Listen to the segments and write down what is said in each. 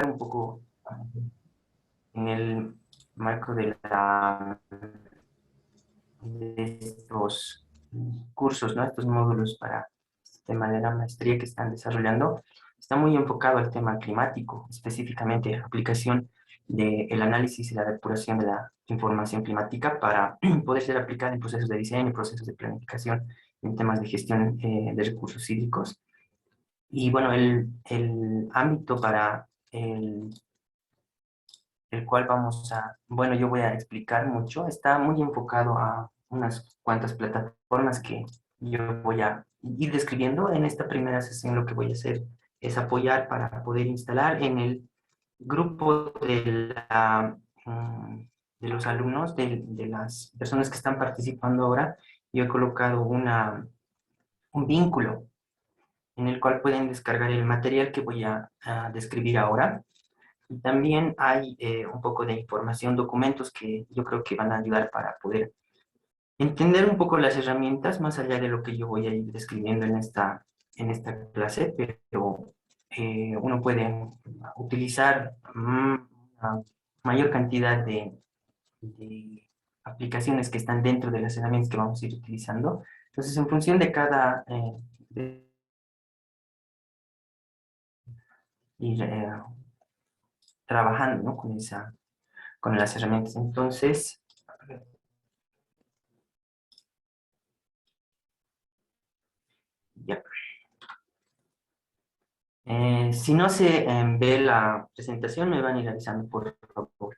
un poco en el marco de estos cursos, ¿no? Estos módulos para el tema de la maestría que están desarrollando, está muy enfocado al tema climático, específicamente aplicación del análisis y la depuración de la información climática para poder ser aplicada en procesos de diseño, procesos de planificación, en temas de gestión de recursos hídricos. Y bueno, el ámbito para el cual bueno, yo voy a explicar mucho, está muy enfocado a unas cuantas plataformas que yo voy a ir describiendo. En esta primera sesión lo que voy a hacer es apoyar para poder instalar en el grupo de los alumnos, de las personas que están participando ahora. Yo he colocado un vínculo en el cual pueden descargar el material que voy a describir ahora. Y también hay un poco de información, documentos que yo creo que van a ayudar para poder entender un poco las herramientas, más allá de lo que yo voy a ir describiendo en esta clase, pero uno puede utilizar una mayor cantidad de aplicaciones que están dentro de las herramientas que vamos a ir utilizando. Entonces, en función de cada... ir trabajando, ¿no? Con las herramientas. Entonces, ya. Si no se ve la presentación, me van a ir avisando, por favor.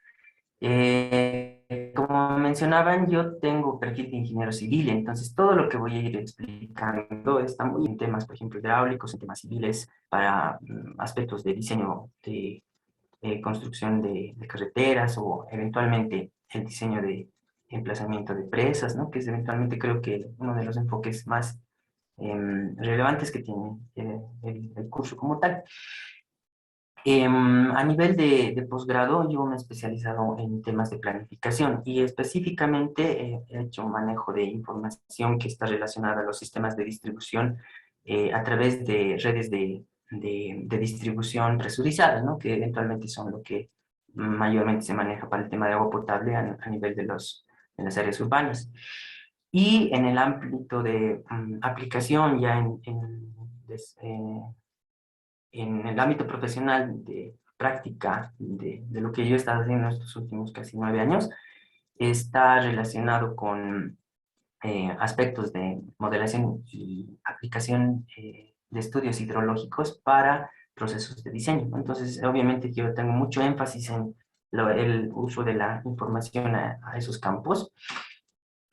Como mencionaban, yo tengo perfil de ingeniero civil, entonces todo lo que voy a ir explicando está muy en temas, por ejemplo, hidráulicos, en temas civiles, para aspectos de diseño de construcción de carreteras o eventualmente el diseño de emplazamiento de presas, ¿no? Que es eventualmente creo que uno de los enfoques más relevantes que tiene el curso como tal. A nivel de posgrado, yo me he especializado en temas de planificación y específicamente he hecho un manejo de información que está relacionada a los sistemas de distribución a través de redes de distribución presurizada, ¿no? Que eventualmente son lo que mayormente se maneja para el tema de agua potable a nivel de las áreas urbanas. Y en el ámbito de aplicación ya en el ámbito profesional de práctica de lo que yo he estado haciendo estos últimos casi 9 años, está relacionado con aspectos de modelación y aplicación de estudios hidrológicos para procesos de diseño. Entonces, obviamente yo tengo mucho énfasis en el uso de la información a esos campos.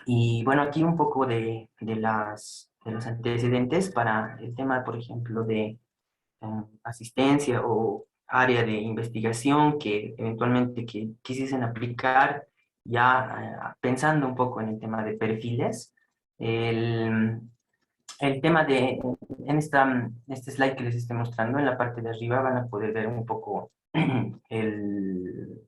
Y bueno, aquí un poco de los antecedentes para el tema, por ejemplo, de asistencia o área de investigación que eventualmente que quisiesen aplicar ya pensando un poco en el tema de perfiles. El, el tema este slide que les estoy mostrando, en la parte de arriba van a poder ver un poco el,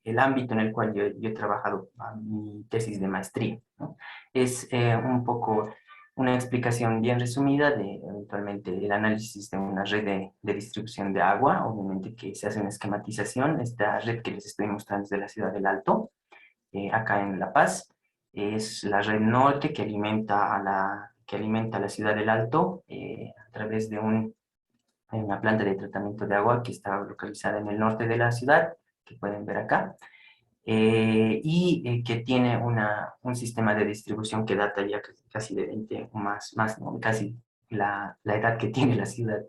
el ámbito en el cual yo he trabajado mi tesis de maestría, ¿no? Es un poco una explicación bien resumida de eventualmente el análisis de una red de distribución de agua, obviamente que se hace una esquematización. Esta red que les estoy mostrando es de la ciudad del Alto, acá en La Paz. Es la red norte que alimenta a la ciudad del Alto a través de una planta de tratamiento de agua que está localizada en el norte de la ciudad, que pueden ver acá, y que tiene un sistema de distribución que data ya casi de 20 o más ¿no? Casi la edad que tiene la ciudad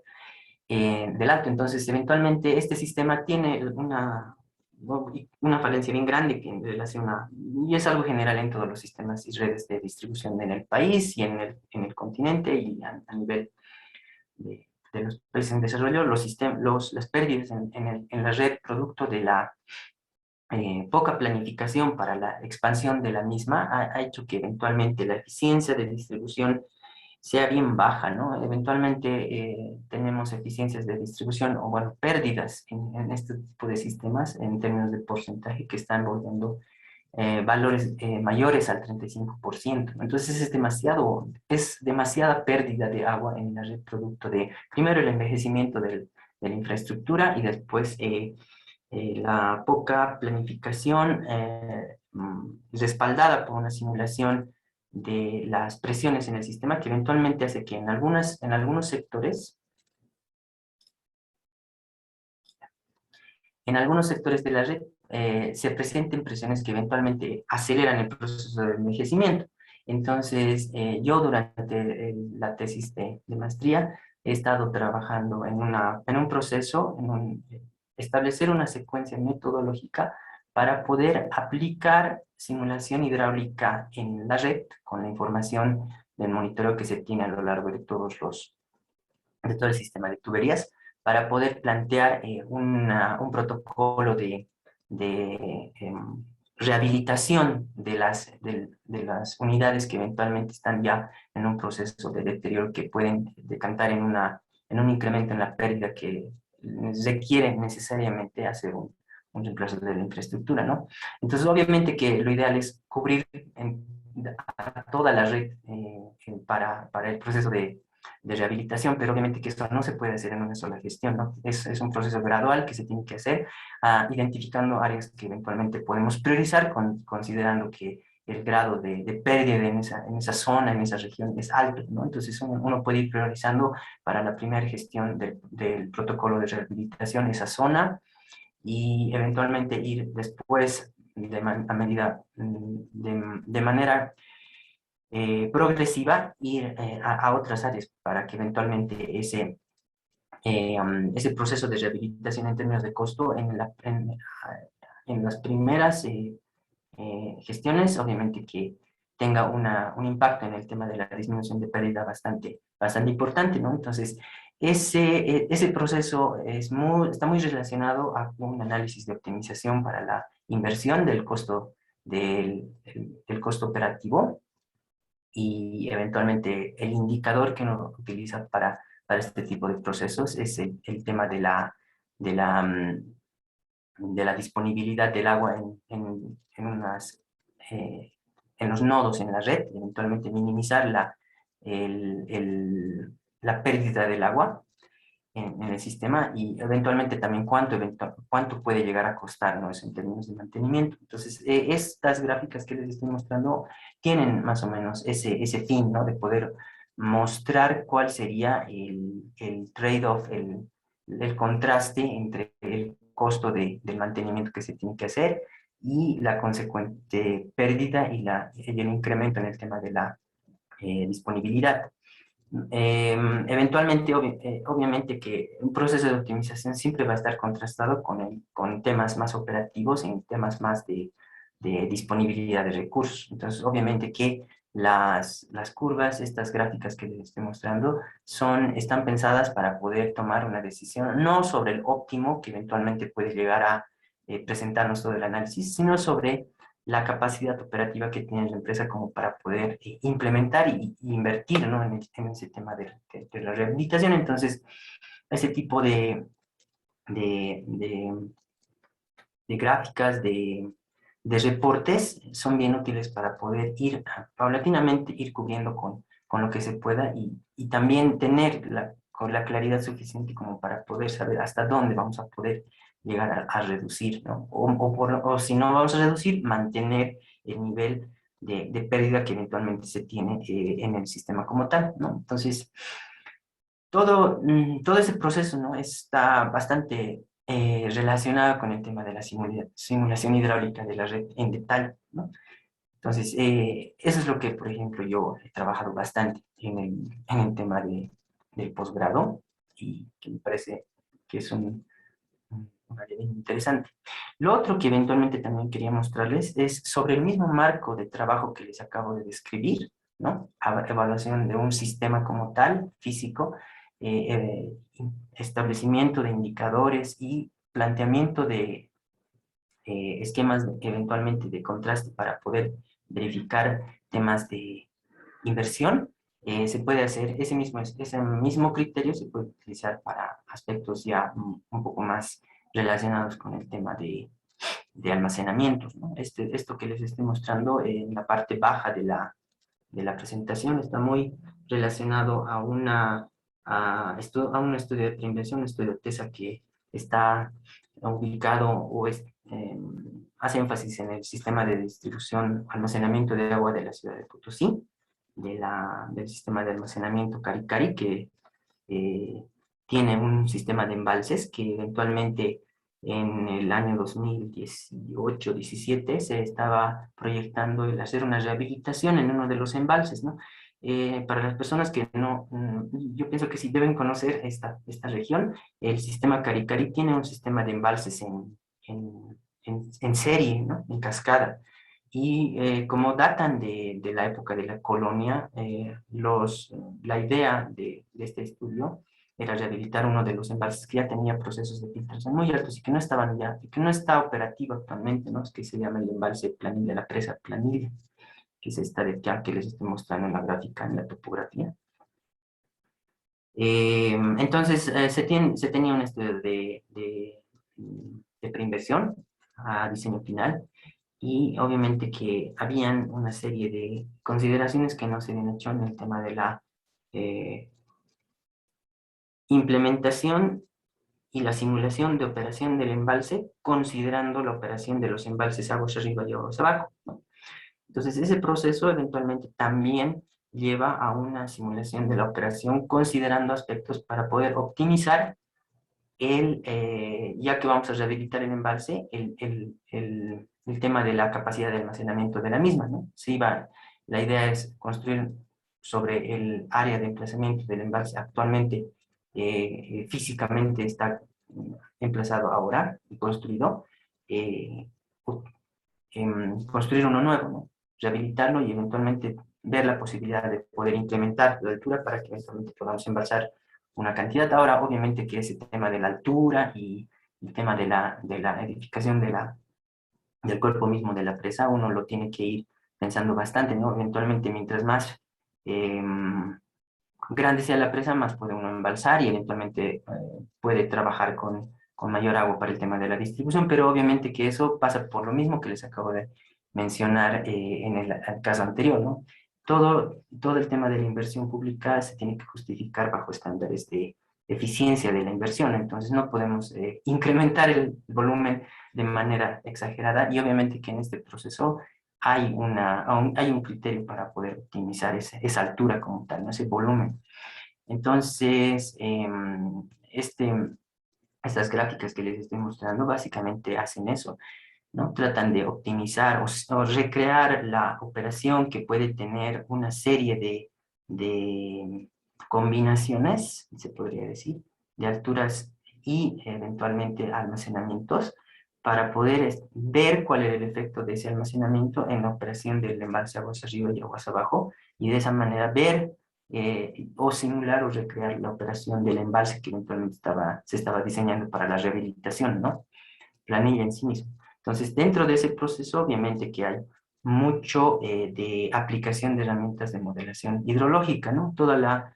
del Alto. Entonces, eventualmente, este sistema tiene una falencia bien grande que en relación y es algo general en todos los sistemas y redes de distribución en el país y en el continente y a nivel de los países en desarrollo, las pérdidas en la red producto de la poca planificación para la expansión de la misma ha hecho que eventualmente la eficiencia de distribución sea bien baja, ¿no? Eventualmente tenemos eficiencias de distribución o, bueno, pérdidas en este tipo de sistemas en términos de porcentaje que están volviendo valores mayores al 35%. Entonces es demasiada pérdida de agua en la red producto de, primero, el envejecimiento de la infraestructura y después la poca planificación respaldada por una simulación de las presiones en el sistema que eventualmente hace que en algunos sectores, de la red se presenten presiones que eventualmente aceleran el proceso de envejecimiento. Entonces, yo durante la tesis de maestría he estado trabajando en un proceso, establecer una secuencia metodológica para poder aplicar simulación hidráulica en la red con la información del monitoreo que se tiene a lo largo de de todo el sistema de tuberías para poder plantear un protocolo de rehabilitación de las unidades que eventualmente están ya en un proceso de deterioro que pueden decantar en un incremento en la pérdida que requiere necesariamente hacer un reemplazo de la infraestructura, ¿no? Entonces, obviamente que lo ideal es cubrir a toda la red para el proceso de rehabilitación, pero obviamente que esto no se puede hacer en una sola gestión, ¿no? Es un proceso gradual que se tiene que hacer, identificando áreas que eventualmente podemos priorizar, considerando que el grado de pérdida en esa zona, en esa región, es alto, ¿no? Entonces uno puede ir priorizando para la primera gestión del protocolo de rehabilitación esa zona y eventualmente ir después a medida de manera progresiva ir a otras áreas para que eventualmente ese proceso de rehabilitación en términos de costo en las primeras gestiones, obviamente que tenga un impacto en el tema de la disminución de pérdida bastante importante, ¿no? Entonces, ese proceso está muy relacionado a un análisis de optimización para la inversión del costo del costo operativo y eventualmente el indicador que uno utiliza para este tipo de procesos es el tema de la, mm, de la disponibilidad del agua eh, en los nodos en la red, eventualmente minimizar la pérdida del agua en el sistema y eventualmente también cuánto puede llegar a costar, ¿no? Eso en términos de mantenimiento. Entonces, estas gráficas que les estoy mostrando tienen más o menos ese fin, ¿no? De poder mostrar cuál sería el trade-off, el contraste entre el costo del mantenimiento que se tiene que hacer y la consecuente pérdida y el incremento en el tema de la disponibilidad. Eventualmente, obviamente que un proceso de optimización siempre va a estar contrastado con temas más operativos, en temas más de disponibilidad de recursos. Entonces, obviamente que las curvas, estas gráficas que les estoy mostrando, están pensadas para poder tomar una decisión, no sobre el óptimo que eventualmente puede llegar a presentarnos todo el análisis, sino sobre la capacidad operativa que tiene la empresa como para poder implementar y invertir, ¿no? En ese tema de la rehabilitación. Entonces, ese tipo de, de, de gráficas, de reportes, son bien útiles para poder ir paulatinamente, ir cubriendo con lo que se pueda y también tener con la claridad suficiente como para poder saber hasta dónde vamos a poder llegar a reducir, ¿no? O si no vamos a reducir, mantener el nivel de pérdida que eventualmente se tiene en el sistema como tal, ¿no? Entonces, todo ese proceso, ¿no? Está bastante relacionado con el tema de la simulación hidráulica de la red en detalle, ¿no? Entonces, eso es lo que, por ejemplo, yo he trabajado bastante en el tema del posgrado y que me parece que es un área bien interesante. Lo otro que eventualmente también quería mostrarles es sobre el mismo marco de trabajo que les acabo de describir, ¿no? Evaluación de un sistema como tal, físico, establecimiento de indicadores y planteamiento de esquemas eventualmente de contraste para poder verificar temas de inversión. Se puede hacer ese mismo criterio se puede utilizar para aspectos ya un poco más relacionados con el tema de almacenamientos, ¿no? Esto que les estoy mostrando en la parte baja de la presentación está muy relacionado a a un estudio de preinversión, un estudio de TESA que está ubicado hace énfasis en el sistema de distribución, almacenamiento de agua de la ciudad de Potosí, del sistema de almacenamiento Cari que eh, tiene un sistema de embalses que eventualmente en el año 2018-17 se estaba proyectando el hacer una rehabilitación en uno de los embalses, ¿no? Para las personas que no, yo pienso que sí deben conocer esta región, el sistema Cari tiene un sistema de embalses en serie, ¿no? En cascada. Y como datan de la época de la colonia, la idea de este estudio era rehabilitar uno de los embalses que ya tenía procesos de filtración muy altos y que no estaban ya, que no está operativo actualmente, ¿no? Es que se llama el embalse Planilla, la presa Planilla, que es esta de que les estoy mostrando en la gráfica, en la topografía. Entonces, se tenía un estudio de preinversión a diseño final y obviamente que habían una serie de consideraciones que no se habían hecho en el tema de la eh, implementación y la simulación de operación del embalse, considerando la operación de los embalses aguas arriba y aguas abajo, ¿no? Entonces, ese proceso eventualmente también lleva a una simulación de la operación, considerando aspectos para poder optimizar ya que vamos a rehabilitar el embalse, el tema de la capacidad de almacenamiento de la misma, ¿no? La idea es construir sobre el área de emplazamiento del embalse actualmente, físicamente está emplazado ahora y construido, eh, construir uno nuevo, ¿no? Rehabilitarlo y eventualmente ver la posibilidad de poder incrementar la altura para que eventualmente podamos embalsar una cantidad. Ahora, obviamente que ese tema de la altura y el tema de la edificación del cuerpo mismo de la presa, uno lo tiene que ir pensando bastante, ¿no? Eventualmente, mientras más eh, grande sea la presa, más puede uno embalsar y eventualmente puede trabajar con mayor agua para el tema de la distribución, pero obviamente que eso pasa por lo mismo que les acabo de mencionar en el caso anterior, ¿no? Todo el tema de la inversión pública se tiene que justificar bajo estándares de eficiencia de la inversión, entonces no podemos incrementar el volumen de manera exagerada y obviamente que en este proceso hay un criterio para poder optimizar esa altura como tal, ¿no? Ese volumen. Entonces, estas gráficas que les estoy mostrando básicamente hacen eso, ¿no? Tratan de optimizar o recrear la operación que puede tener una serie de combinaciones, se podría decir, de alturas y eventualmente almacenamientos para poder ver cuál es el efecto de ese almacenamiento en la operación del embalse aguas arriba y aguas abajo y de esa manera ver o simular o recrear la operación del embalse que eventualmente se estaba diseñando para la rehabilitación, ¿no? Planilla en sí mismo. Entonces, dentro de ese proceso, obviamente que hay mucho de aplicación de herramientas de modelación hidrológica, ¿no? Toda la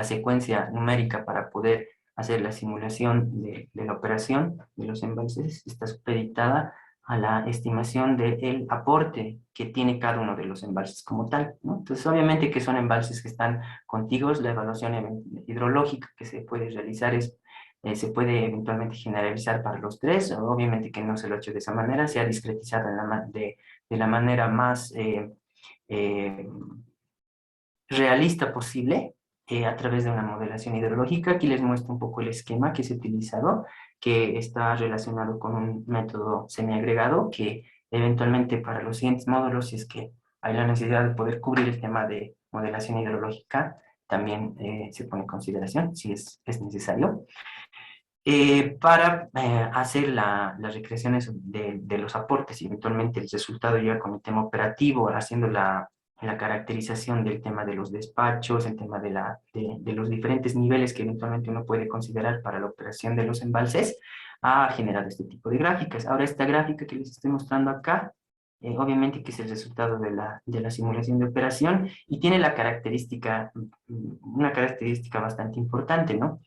secuencia numérica para poder hacer la simulación de la operación de los embalses está supeditada a la estimación del aporte que tiene cada uno de los embalses como tal, ¿no? Entonces, obviamente que son embalses que están contiguos, la evaluación hidrológica que se puede realizar se puede eventualmente generalizar para los tres, obviamente que no se lo ha hecho de esa manera, se ha discretizado de la manera más eh, realista posible a través de una modelación hidrológica. Aquí les muestro un poco el esquema que se ha utilizado, que está relacionado con un método semiagregado que eventualmente para los siguientes módulos, si es que hay la necesidad de poder cubrir el tema de modelación hidrológica, también se pone en consideración si es necesario. Para hacer las recreaciones de los aportes y eventualmente el resultado ya con el tema operativo, haciendo la caracterización del tema de los despachos, el tema de los diferentes niveles que eventualmente uno puede considerar para la operación de los embalses, ha generado este tipo de gráficas. Ahora, esta gráfica que les estoy mostrando acá, obviamente que es el resultado de la simulación de operación y tiene una característica bastante importante, ¿no?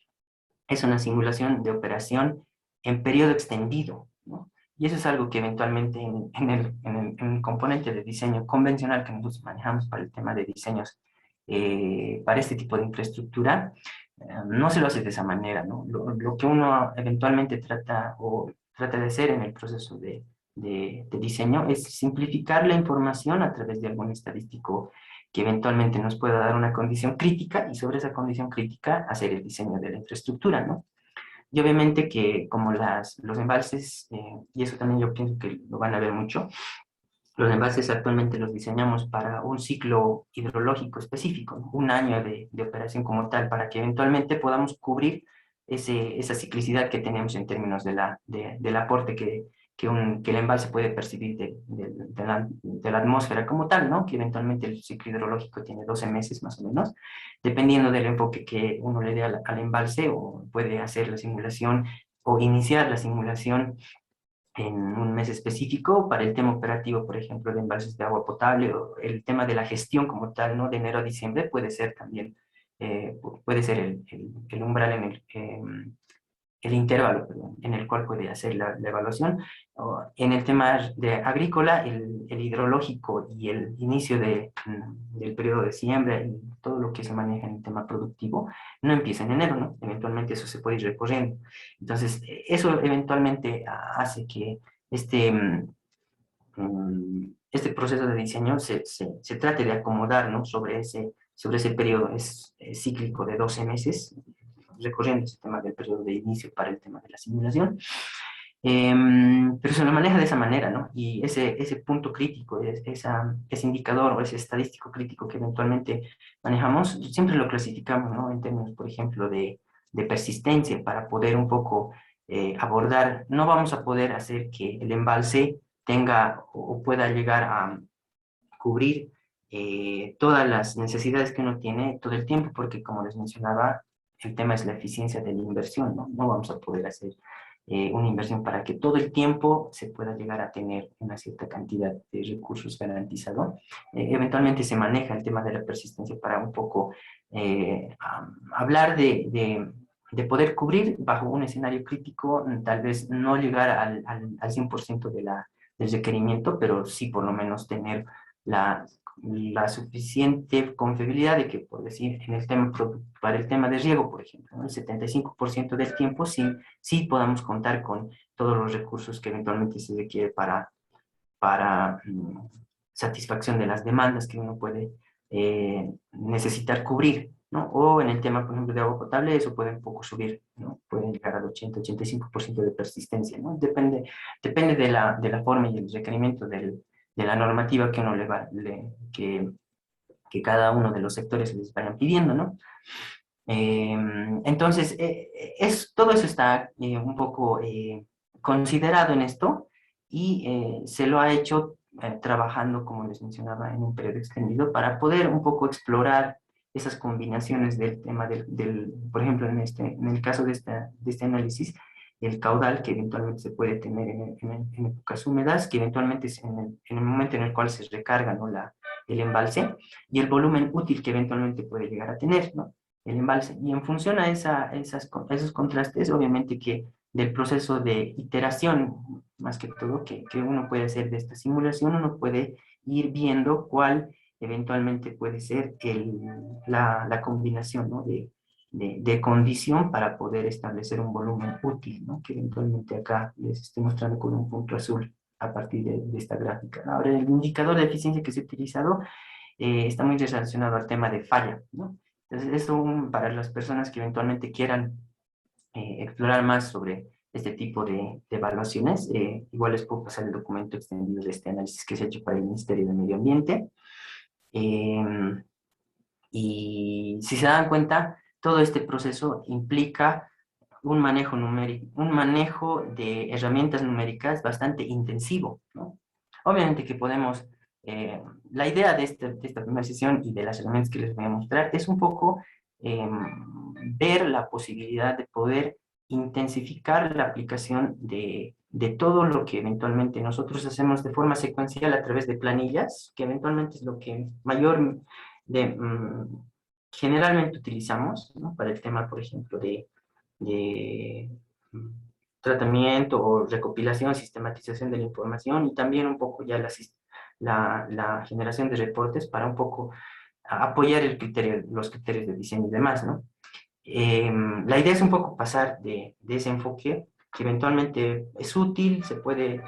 Es una simulación de operación en periodo extendido, ¿no? Y eso es algo que eventualmente en el componente de diseño convencional que nosotros manejamos para el tema de diseños para este tipo de infraestructura, no se lo hace de esa manera, ¿no? Lo que uno eventualmente trata de hacer en el proceso de diseño es simplificar la información a través de algún estadístico que eventualmente nos pueda dar una condición crítica y sobre esa condición crítica hacer el diseño de la infraestructura, ¿no? Y obviamente que como los embalses, y eso también yo pienso que lo van a ver mucho, los embalses actualmente los diseñamos para un ciclo hidrológico específico, ¿no? Un año de operación como tal, para que eventualmente podamos cubrir esa ciclicidad que tenemos en términos del aporte que el embalse puede percibir de la atmósfera como tal, ¿no? Que eventualmente el ciclo hidrológico tiene 12 meses más o menos, dependiendo del enfoque que uno le dé al embalse, o puede hacer la simulación o iniciar la simulación en un mes específico para el tema operativo, por ejemplo, de embalses de agua potable, o el tema de la gestión como tal, ¿no? De enero a diciembre puede ser también, puede ser el umbral el intervalo, perdón, en el cual puede hacer la evaluación. O en el tema de agrícola, el hidrológico y el inicio del periodo de siembra y todo lo que se maneja en el tema productivo no empieza en enero, ¿no? Eventualmente eso se puede ir recorriendo. Entonces, eso eventualmente hace que este, este proceso de diseño se trate de acomodar, ¿no? Sobre ese periodo cíclico de 12 meses, recorriendo ese tema del periodo de inicio para el tema de la simulación. Pero se lo maneja de esa manera, ¿no? Y ese punto crítico, ese indicador o ese estadístico crítico que eventualmente manejamos, siempre lo clasificamos, ¿no? En términos, por ejemplo, de persistencia, para poder un poco abordar. No vamos a poder hacer que el embalse tenga o pueda llegar a cubrir todas las necesidades que uno tiene todo el tiempo, porque como les mencionaba, el tema es la eficiencia de la inversión, ¿no? No vamos a poder hacer una inversión para que todo el tiempo se pueda llegar a tener una cierta cantidad de recursos garantizado. Eventualmente se maneja el tema de la persistencia para un poco hablar de poder cubrir bajo un escenario crítico, tal vez no llegar al 100% del requerimiento, pero sí por lo menos tener la, la suficiente confiabilidad de que, por decir, para el tema de riego, por ejemplo, ¿no? El 75% del tiempo sí podamos contar con todos los recursos que eventualmente se requiere para satisfacción de las demandas que uno puede necesitar cubrir, ¿no? O en el tema, por ejemplo, de agua potable, eso puede un poco subir, ¿no? Puede llegar al 80-85% de persistencia, ¿no? Depende de la forma y el requerimiento de la normativa que uno que cada uno de los sectores les vayan pidiendo, ¿no? Entonces, todo eso está un poco considerado en esto, y se lo ha hecho trabajando, como les mencionaba, en un periodo extendido para poder un poco explorar esas combinaciones del tema por ejemplo, en el caso de este análisis, el caudal que eventualmente se puede tener en épocas húmedas, que eventualmente es en el momento en el cual se recarga, ¿no? el embalse, y el volumen útil que eventualmente puede llegar a tener, ¿no? El embalse. Y en función a esos contrastes, obviamente que del proceso de iteración, más que todo, que uno puede hacer de esta simulación, uno puede ir viendo cuál eventualmente puede ser la combinación, ¿no? de condición para poder establecer un volumen útil, ¿no? Que eventualmente acá les estoy mostrando con un punto azul a partir de esta gráfica. Ahora, el indicador de eficiencia que se ha utilizado está muy relacionado al tema de falla, ¿no? Entonces, eso para las personas que eventualmente quieran explorar más sobre este tipo de evaluaciones, igual les puedo pasar el documento extendido de este análisis que se ha hecho para el Ministerio de Medio Ambiente. Eh, y si se dan cuenta, todo este proceso implica un manejo de herramientas numéricas bastante intensivo, ¿no? Obviamente que podemos, la idea de esta primera sesión y de las herramientas que les voy a mostrar es un poco ver la posibilidad de poder intensificar la aplicación de todo lo que eventualmente nosotros hacemos de forma secuencial a través de planillas, que eventualmente es lo que de, mm, generalmente utilizamos, ¿no? Para el tema, por ejemplo, de tratamiento o recopilación, sistematización de la información, y también un poco ya la generación de reportes para un poco apoyar los criterios de diseño y demás, ¿no? La idea es un poco pasar de ese enfoque, que eventualmente es útil, se puede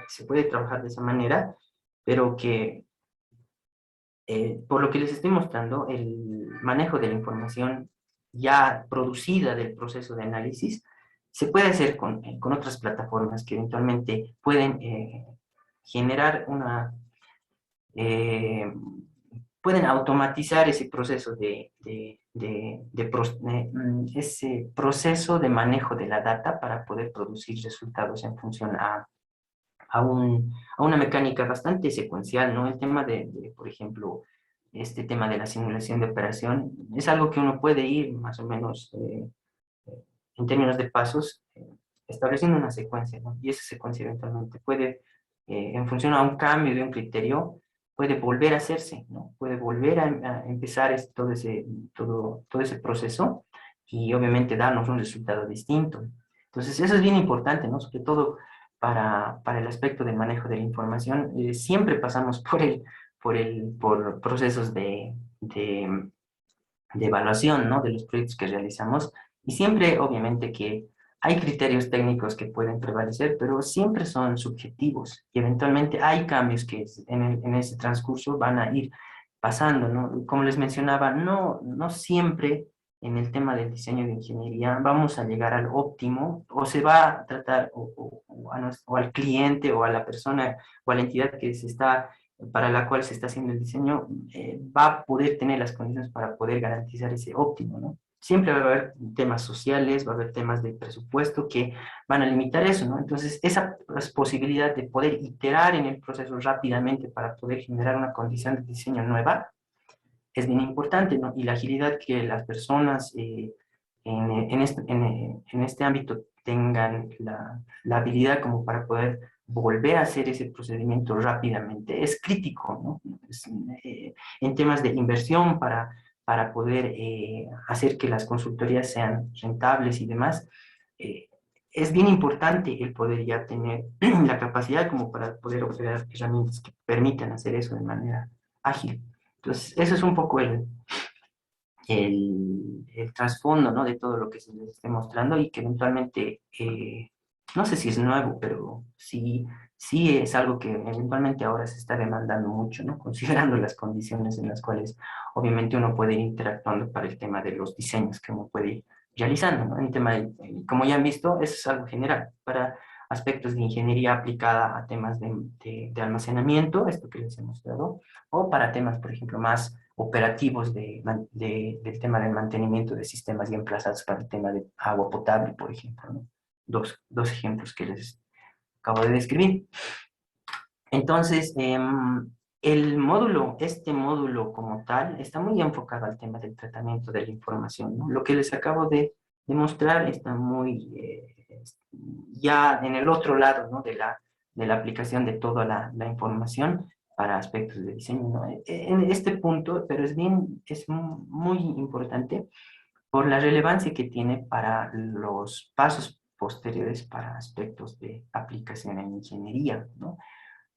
trabajar de esa manera, pero que por lo que les estoy mostrando, el manejo de la información ya producida del proceso de análisis se puede hacer con otras plataformas que eventualmente pueden generar eh, pueden automatizar ese proceso ese proceso de manejo de la data para poder producir resultados en función a una mecánica bastante secuencial, ¿no? El tema por ejemplo, este tema de la simulación de operación es algo que uno puede ir más o menos en términos de pasos estableciendo una secuencia, ¿no? Y esa secuencia eventualmente puede, en función a un cambio de un criterio, puede volver a hacerse, ¿no? Puede volver a empezar todo ese proceso y obviamente darnos un resultado distinto. Entonces, eso es bien importante, ¿no? Sobre todo para el aspecto del manejo de la información. Siempre pasamos por procesos de evaluación, ¿no? De los proyectos que realizamos y siempre, obviamente, que hay criterios técnicos que pueden prevalecer, pero siempre son subjetivos y eventualmente hay cambios que en ese transcurso van a ir pasando, ¿no? Como les mencionaba, no siempre en el tema del diseño de ingeniería vamos a llegar al óptimo o se va a tratar o al cliente o a la persona o a la entidad para la cual se está haciendo el diseño, va a poder tener las condiciones para poder garantizar ese óptimo, ¿no? Siempre va a haber temas sociales, va a haber temas de presupuesto que van a limitar eso, ¿no? Entonces, esa posibilidad de poder iterar en el proceso rápidamente para poder generar una condición de diseño nueva es bien importante, ¿no? Y la agilidad que las personas en este ámbito tengan la habilidad como para poder volver a hacer ese procedimiento rápidamente es crítico, ¿no? En temas de inversión para poder hacer que las consultorías sean rentables y demás, eh, es bien importante el poder ya tener la capacidad como para poder operar herramientas que permitan hacer eso de manera ágil. Entonces, eso es un poco el trasfondo, ¿no? De todo lo que se les esté mostrando y que eventualmente, no sé si es nuevo, pero sí es algo que eventualmente ahora se está demandando mucho, ¿no? Considerando las condiciones en las cuales obviamente uno puede ir interactuando para el tema de los diseños que uno puede ir realizando, ¿no? En tema como ya han visto, eso es algo general para aspectos de ingeniería aplicada a temas de almacenamiento, esto que les he mostrado, o para temas, por ejemplo, más operativos del tema del mantenimiento de sistemas ya emplazados para el tema de agua potable, por ejemplo, ¿no? Dos ejemplos que les acabo de describir. Entonces, este módulo como tal, está muy enfocado al tema del tratamiento de la información, ¿no? Lo que les acabo de demostrar está muy ya en el otro lado, ¿no? De la aplicación de toda la información para aspectos de diseño, ¿no? En este punto, pero es muy importante por la relevancia que tiene para los pasos posteriores para aspectos de aplicación en ingeniería, ¿no?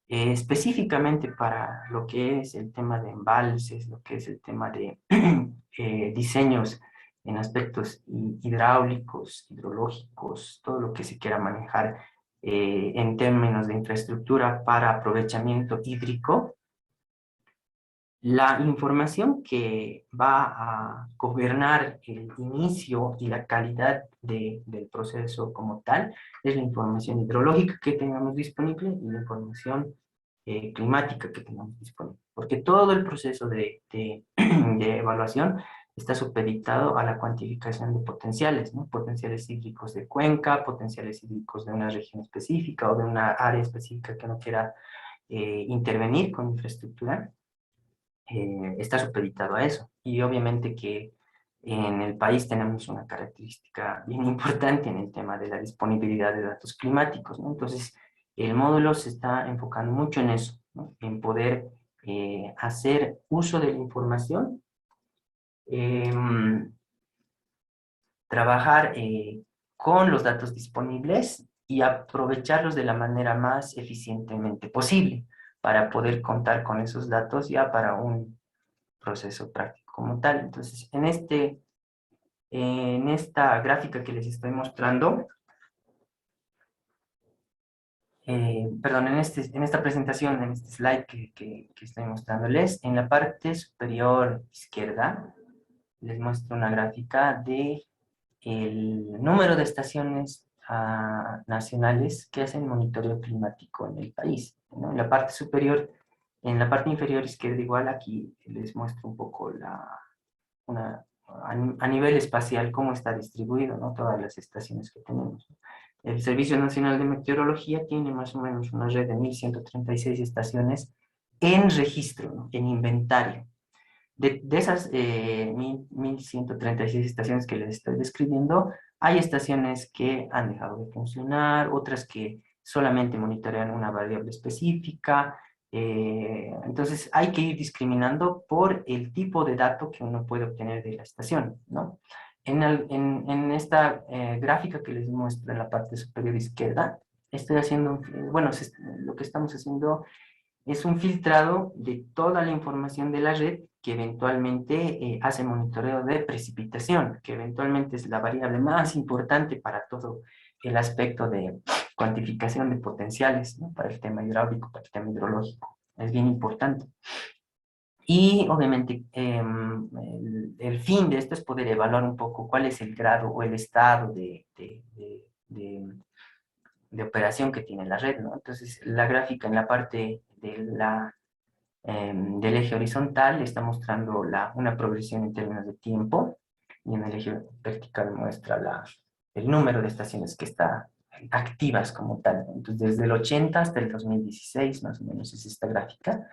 Específicamente para lo que es el tema de embalses, lo que es el tema de diseños en aspectos hidráulicos, hidrológicos, todo lo que se quiera manejar en términos de infraestructura para aprovechamiento hídrico, la información que va a gobernar el inicio y la calidad del proceso como tal es la información hidrológica que tengamos disponible y la información climática que tengamos disponible. Porque todo el proceso de evaluación está supeditado a la cuantificación de potenciales, ¿no? Potenciales hídricos de cuenca, potenciales hídricos de una región específica o de una área específica que no quiera intervenir con infraestructura, está supeditado a eso. Y obviamente que en el país tenemos una característica bien importante en el tema de la disponibilidad de datos climáticos, ¿no? Entonces, el módulo se está enfocando mucho en eso, ¿no? En poder hacer uso de la información, eh, trabajar con los datos disponibles y aprovecharlos de la manera más eficientemente posible para poder contar con esos datos ya para un proceso práctico. como tal. Entonces, en esta gráfica que les estoy mostrando, perdón, en esta presentación, en este slide que estoy mostrándoles, en la parte superior izquierda, les muestro una gráfica de el número de estaciones nacionales que hacen monitoreo climático en el país, ¿no? En la parte superior, en la parte inferior izquierda igual, aquí les muestro un poco a nivel espacial cómo está distribuido, ¿no? Todas las estaciones que tenemos. El Servicio Nacional de Meteorología tiene más o menos una red de 1.136 estaciones en registro, ¿no? En inventario. De esas 1.136 estaciones que les estoy describiendo, hay estaciones que han dejado de funcionar, otras que solamente monitorean una variable específica. Entonces hay que ir discriminando por el tipo de dato que uno puede obtener de la estación, ¿no? En esta gráfica que les muestro en la parte superior izquierda, estoy haciendo, bueno, lo que estamos haciendo es un filtrado de toda la información de la red que eventualmente hace monitoreo de precipitación, que eventualmente es la variable más importante para todo el aspecto de cuantificación de potenciales, ¿no? Para el tema hidráulico, para el tema hidrológico. Es bien importante. Y obviamente el fin de esto es poder evaluar un poco cuál es el grado o el estado de operación que tiene la red, ¿no? Entonces, la gráfica en la parte del eje horizontal está mostrando una progresión en términos de tiempo, y en el eje vertical muestra el número de estaciones que está activas como tal. Entonces, desde el 80 hasta el 2016, más o menos, es esta gráfica.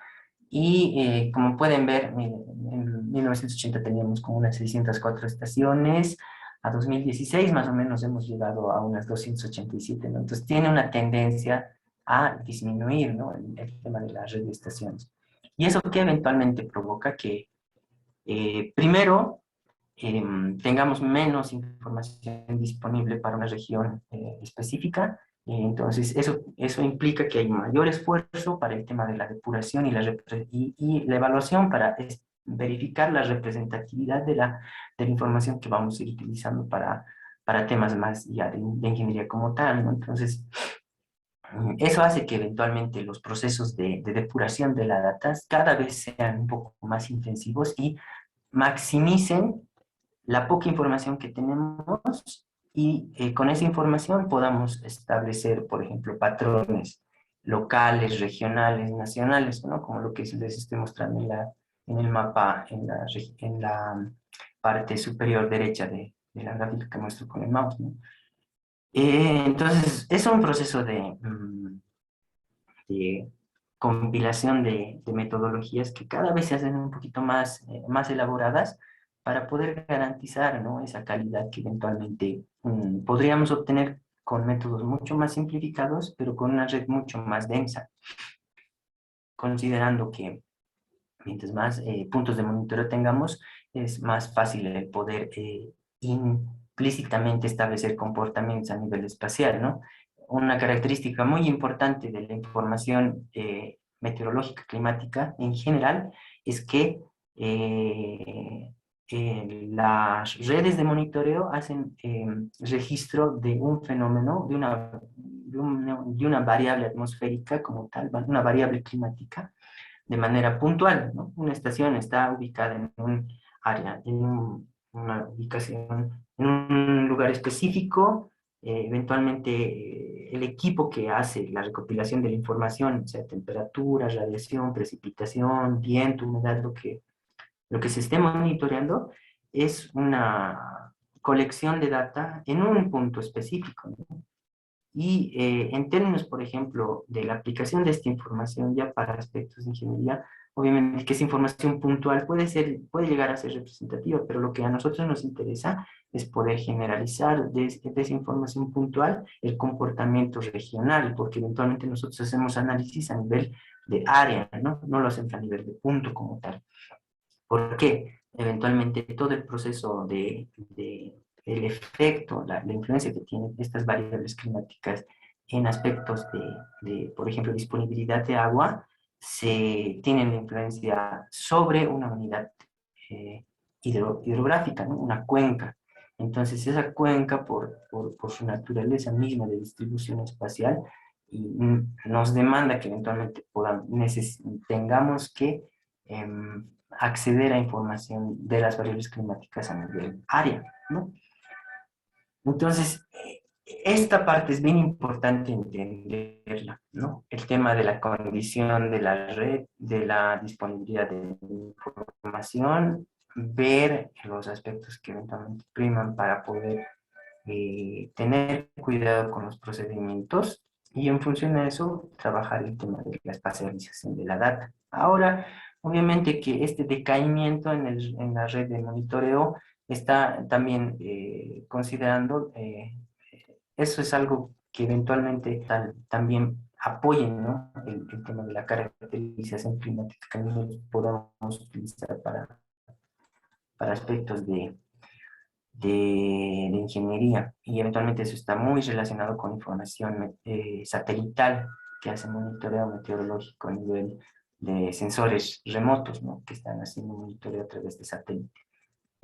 Y como pueden ver, en 1980 teníamos como unas 604 estaciones, a 2016 más o menos hemos llegado a unas 287, ¿no? Entonces tiene una tendencia a disminuir, ¿no? El tema de la red de estaciones. Y eso que eventualmente provoca que, primero, tengamos menos información disponible para una región específica. Entonces, eso implica que hay mayor esfuerzo para el tema de la depuración y la evaluación para verificar la representatividad de la información que vamos a ir utilizando para temas más ya de ingeniería como tal, ¿no? Entonces, eso hace que eventualmente los procesos de depuración de la data cada vez sean un poco más intensivos y maximicen la poca información que tenemos y con esa información podamos establecer, por ejemplo, patrones locales, regionales, nacionales, ¿no? Como lo que les estoy mostrando en el mapa, en la parte superior derecha de la gráfica que muestro con el mouse, ¿no? Entonces, es un proceso de compilación de metodologías que cada vez se hacen un poquito más elaboradas para poder garantizar, ¿no? Esa calidad que eventualmente podríamos obtener con métodos mucho más simplificados, pero con una red mucho más densa, considerando que mientras más puntos de monitoreo tengamos, es más fácil el poder implícitamente establecer comportamientos a nivel espacial, ¿no? Una característica muy importante de la información meteorológica climática en general es que las redes de monitoreo hacen registro de un fenómeno, de una variable atmosférica como tal, una variable climática, de manera puntual, ¿no? Una estación está ubicada en un área, una ubicación, en un lugar específico. Eventualmente el equipo que hace la recopilación de la información, o sea, temperatura, radiación, precipitación, viento, humedad, lo que se esté monitoreando es una colección de data en un punto específico, ¿no? Y en términos, por ejemplo, de la aplicación de esta información ya para aspectos de ingeniería, obviamente que esa información puntual puede llegar a ser representativa, pero lo que a nosotros nos interesa es poder generalizar de esa información puntual el comportamiento regional, porque eventualmente nosotros hacemos análisis a nivel de área, ¿no? No lo hacemos a nivel de punto como tal. ¿Por qué? Eventualmente todo el proceso el efecto, la influencia que tienen estas variables climáticas en aspectos por ejemplo, disponibilidad de agua, se tienen influencia sobre una unidad hidrográfica, ¿no? Una cuenca. Entonces, esa cuenca, por su naturaleza misma de distribución espacial, nos demanda que eventualmente tengamos que acceder a información de las variables climáticas a nivel área, ¿no? Entonces, esta parte es bien importante entenderla, ¿no? El tema de la condición de la red, de la disponibilidad de información, ver los aspectos que eventualmente priman para poder tener cuidado con los procedimientos y en función de eso trabajar el tema de la espacialización de la data. Ahora, obviamente que este decaimiento en la red de monitoreo está también considerando, eso es algo que eventualmente también apoyen, ¿no? El tema de la caracterización climática que nosotros podamos utilizar para aspectos de ingeniería y eventualmente eso está muy relacionado con información satelital que hace monitoreo meteorológico a nivel de sensores remotos, ¿no? Que están haciendo monitoreo a través de satélite.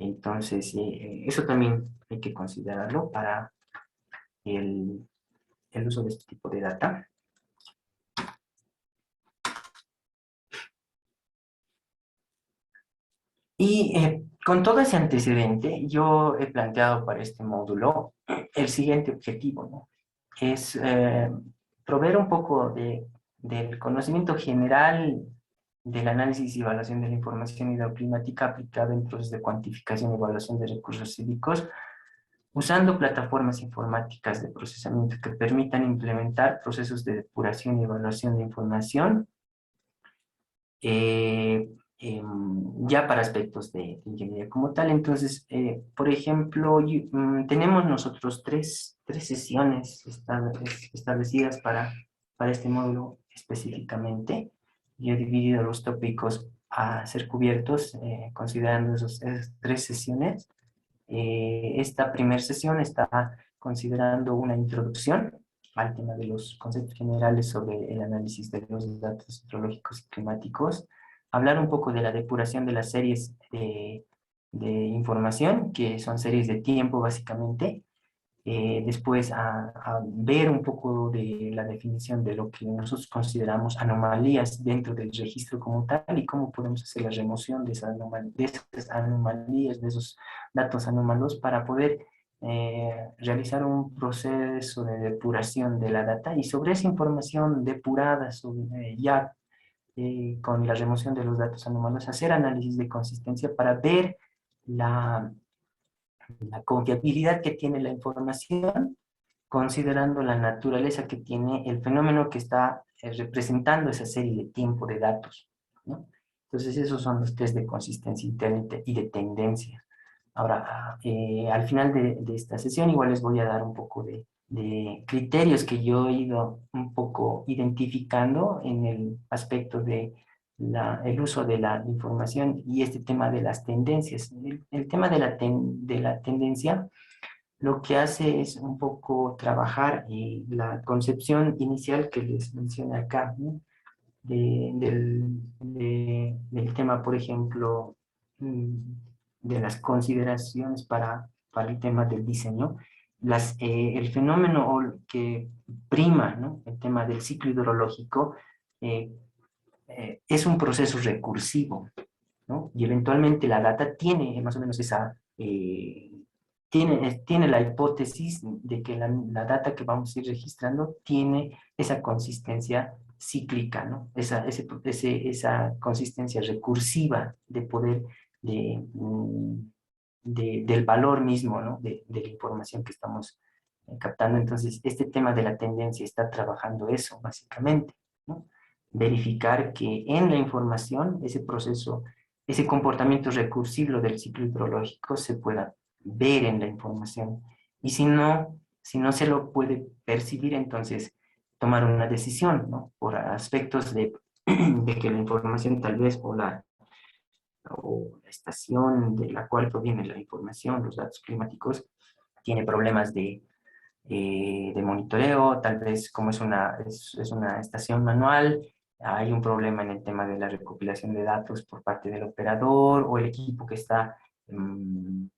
Entonces, eso también hay que considerarlo para el, el uso de este tipo de data. Y con todo ese antecedente, yo he planteado para este módulo el siguiente objetivo, ¿no? Es proveer un poco del conocimiento general del análisis y evaluación de la información hidroclimática aplicada en procesos de cuantificación y evaluación de recursos hídricos, usando plataformas informáticas de procesamiento que permitan implementar procesos de depuración y evaluación de información eh, ya para aspectos de ingeniería como tal. Entonces, por ejemplo, tenemos nosotros tres sesiones establecidas para este módulo específicamente. Yo he dividido los tópicos a ser cubiertos considerando esas tres sesiones. Esta primera sesión está considerando una introducción al tema de los conceptos generales sobre el análisis de los datos hidrológicos y climáticos, hablar un poco de la depuración de las series de información, que son series de tiempo básicamente, después a ver un poco de la definición de lo que nosotros consideramos anomalías dentro del registro como tal y cómo podemos hacer la remoción de esas anomalías, de esos datos anómalos para poder realizar un proceso de depuración de la data y sobre esa información depurada, ya con la remoción de los datos anómalos, hacer análisis de consistencia para ver la confiabilidad que tiene la información, considerando la naturaleza que tiene el fenómeno que está representando esa serie de tiempo de datos, ¿no? Entonces, esos son los test de consistencia y de tendencia. Ahora, al final de esta sesión, igual les voy a dar un poco de criterios que yo he ido un poco identificando en el aspecto de el uso de la información y este tema de las tendencias. El tema de la tendencia lo que hace es un poco trabajar la concepción inicial que les mencioné acá, ¿no? Del tema, por ejemplo, mm, de las consideraciones para el tema del diseño, el fenómeno que prima, ¿no? El tema del ciclo hidrológico eh, es un proceso recursivo, ¿no? Y eventualmente la data tiene más o menos tiene la hipótesis de que la data que vamos a ir registrando tiene esa consistencia cíclica, ¿no? Esa consistencia recursiva de poder del valor mismo, ¿no? De la información que estamos captando. Entonces, este tema de la tendencia está trabajando eso, básicamente, ¿no? Verificar que en la información ese proceso, ese comportamiento recursivo del ciclo hidrológico se pueda ver en la información. Y si no se lo puede percibir, entonces tomar una decisión, ¿no? Por aspectos de que la información tal vez o la estación de la cual proviene la información, los datos climáticos, tiene problemas de monitoreo, tal vez como es una estación manual, hay un problema en el tema de la recopilación de datos por parte del operador o el equipo que está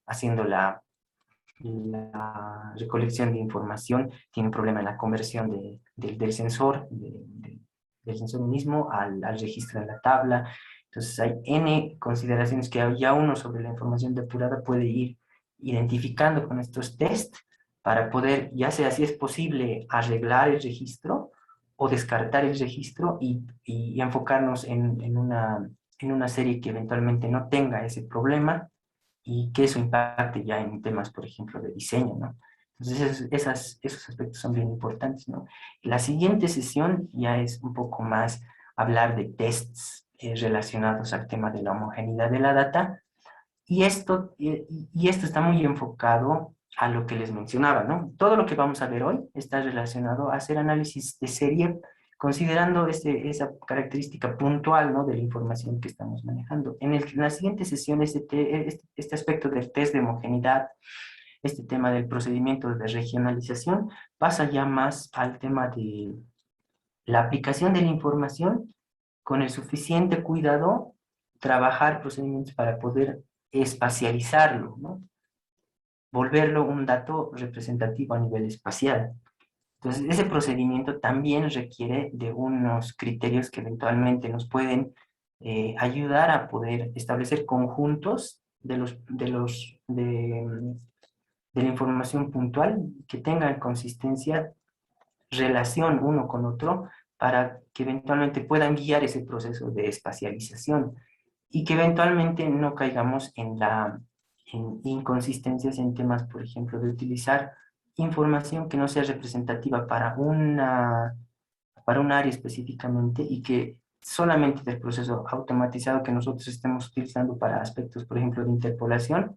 haciendo la recolección de información, tiene un problema en la conversión del sensor, del sensor mismo al registro en la tabla. Entonces hay N consideraciones que ya uno sobre la información depurada puede ir identificando con estos test para poder, ya sea si es posible, arreglar el registro o descartar el registro y enfocarnos en una serie que eventualmente no tenga ese problema y que eso impacte ya en temas, por ejemplo, de diseño, ¿no? Entonces, esos aspectos son bien importantes, ¿no? La siguiente sesión ya es un poco más hablar de tests relacionados al tema de la homogeneidad de la data, y esto está muy enfocado a lo que les mencionaba, ¿no? Todo lo que vamos a ver hoy está relacionado a hacer análisis de serie considerando esa característica puntual, ¿no? De la información que estamos manejando. En la siguiente sesión, este aspecto del test de homogeneidad, este tema del procedimiento de regionalización, pasa ya más al tema de la aplicación de la información con el suficiente cuidado, trabajar procedimientos para poder espacializarlo, ¿no? Volverlo un dato representativo a nivel espacial. Entonces, ese procedimiento también requiere de unos criterios que eventualmente nos pueden ayudar a poder establecer conjuntos de la información puntual que tengan consistencia, relación uno con otro, para que eventualmente puedan guiar ese proceso de espacialización y que eventualmente no caigamos en inconsistencias en temas, por ejemplo, de utilizar información que no sea representativa para un área específicamente y que solamente del proceso automatizado que nosotros estemos utilizando para aspectos, por ejemplo, de interpolación,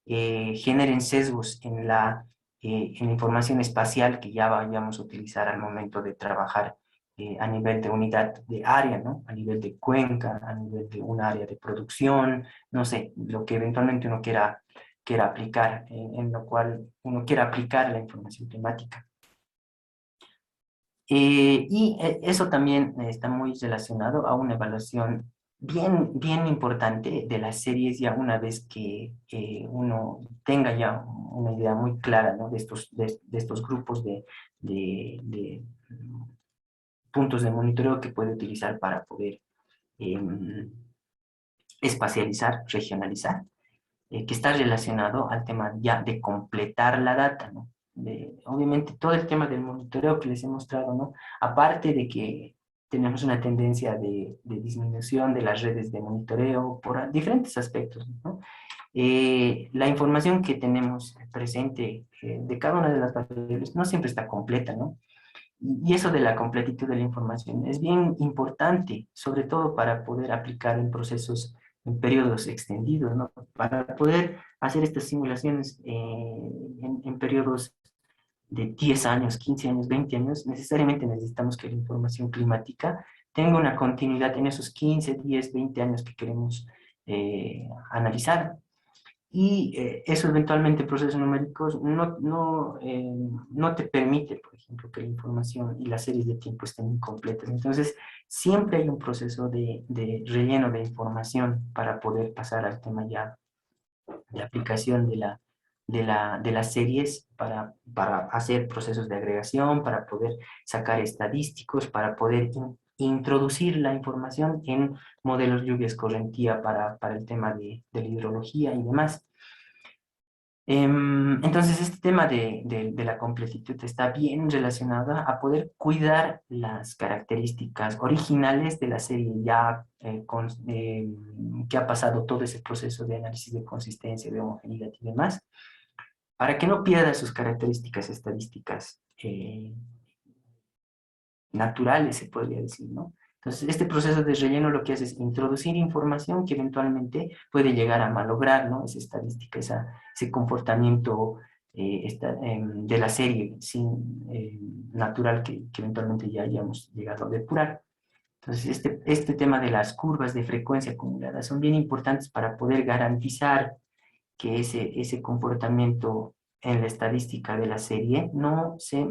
generen sesgos en la información espacial que ya vayamos a utilizar al momento de trabajar a nivel de unidad de área, ¿no? A nivel de cuenca, a nivel de un área de producción, no sé, lo que eventualmente uno quiera aplicar, en lo cual uno quiera aplicar la información climática. Eso también está muy relacionado a una evaluación bien importante de las series ya una vez que uno tenga ya una idea muy clara, ¿no? de estos grupos de puntos de monitoreo que puede utilizar para poder espacializar, regionalizar, que está relacionado al tema ya de completar la data, ¿no? Obviamente todo el tema del monitoreo que les he mostrado, ¿no? Aparte de que tenemos una tendencia de disminución de las redes de monitoreo por diferentes aspectos, ¿no? La información que tenemos presente de cada una de las variables no siempre está completa, ¿no? Y eso de la completitud de la información es bien importante, sobre todo para poder aplicar en procesos en periodos extendidos, ¿no? Para poder hacer estas simulaciones en periodos de 10 años, 15 años, 20 años, necesariamente necesitamos que la información climática tenga una continuidad en esos 15, 10, 20 años que queremos analizar. Y eso eventualmente en procesos numéricos no te permite, por ejemplo, que la información y las series de tiempo estén incompletas. Entonces, siempre hay un proceso de relleno de información para poder pasar al tema ya de aplicación de las series para hacer procesos de agregación, para poder sacar estadísticos, para poder introducir la información en modelos lluvia escorrentía para el tema de la hidrología y demás. Entonces, este tema de la completitud está bien relacionada a poder cuidar las características originales de la serie ya que ha pasado todo ese proceso de análisis de consistencia, de homogeneidad y demás, para que no pierda sus características estadísticas naturales, se podría decir, ¿no? Entonces, este proceso de relleno lo que hace es introducir información que eventualmente puede llegar a malograr, ¿no? Esa estadística, ese comportamiento de la serie natural que eventualmente ya hayamos llegado a depurar. Entonces, este tema de las curvas de frecuencia acumulada son bien importantes para poder garantizar que ese comportamiento en la estadística de la serie no se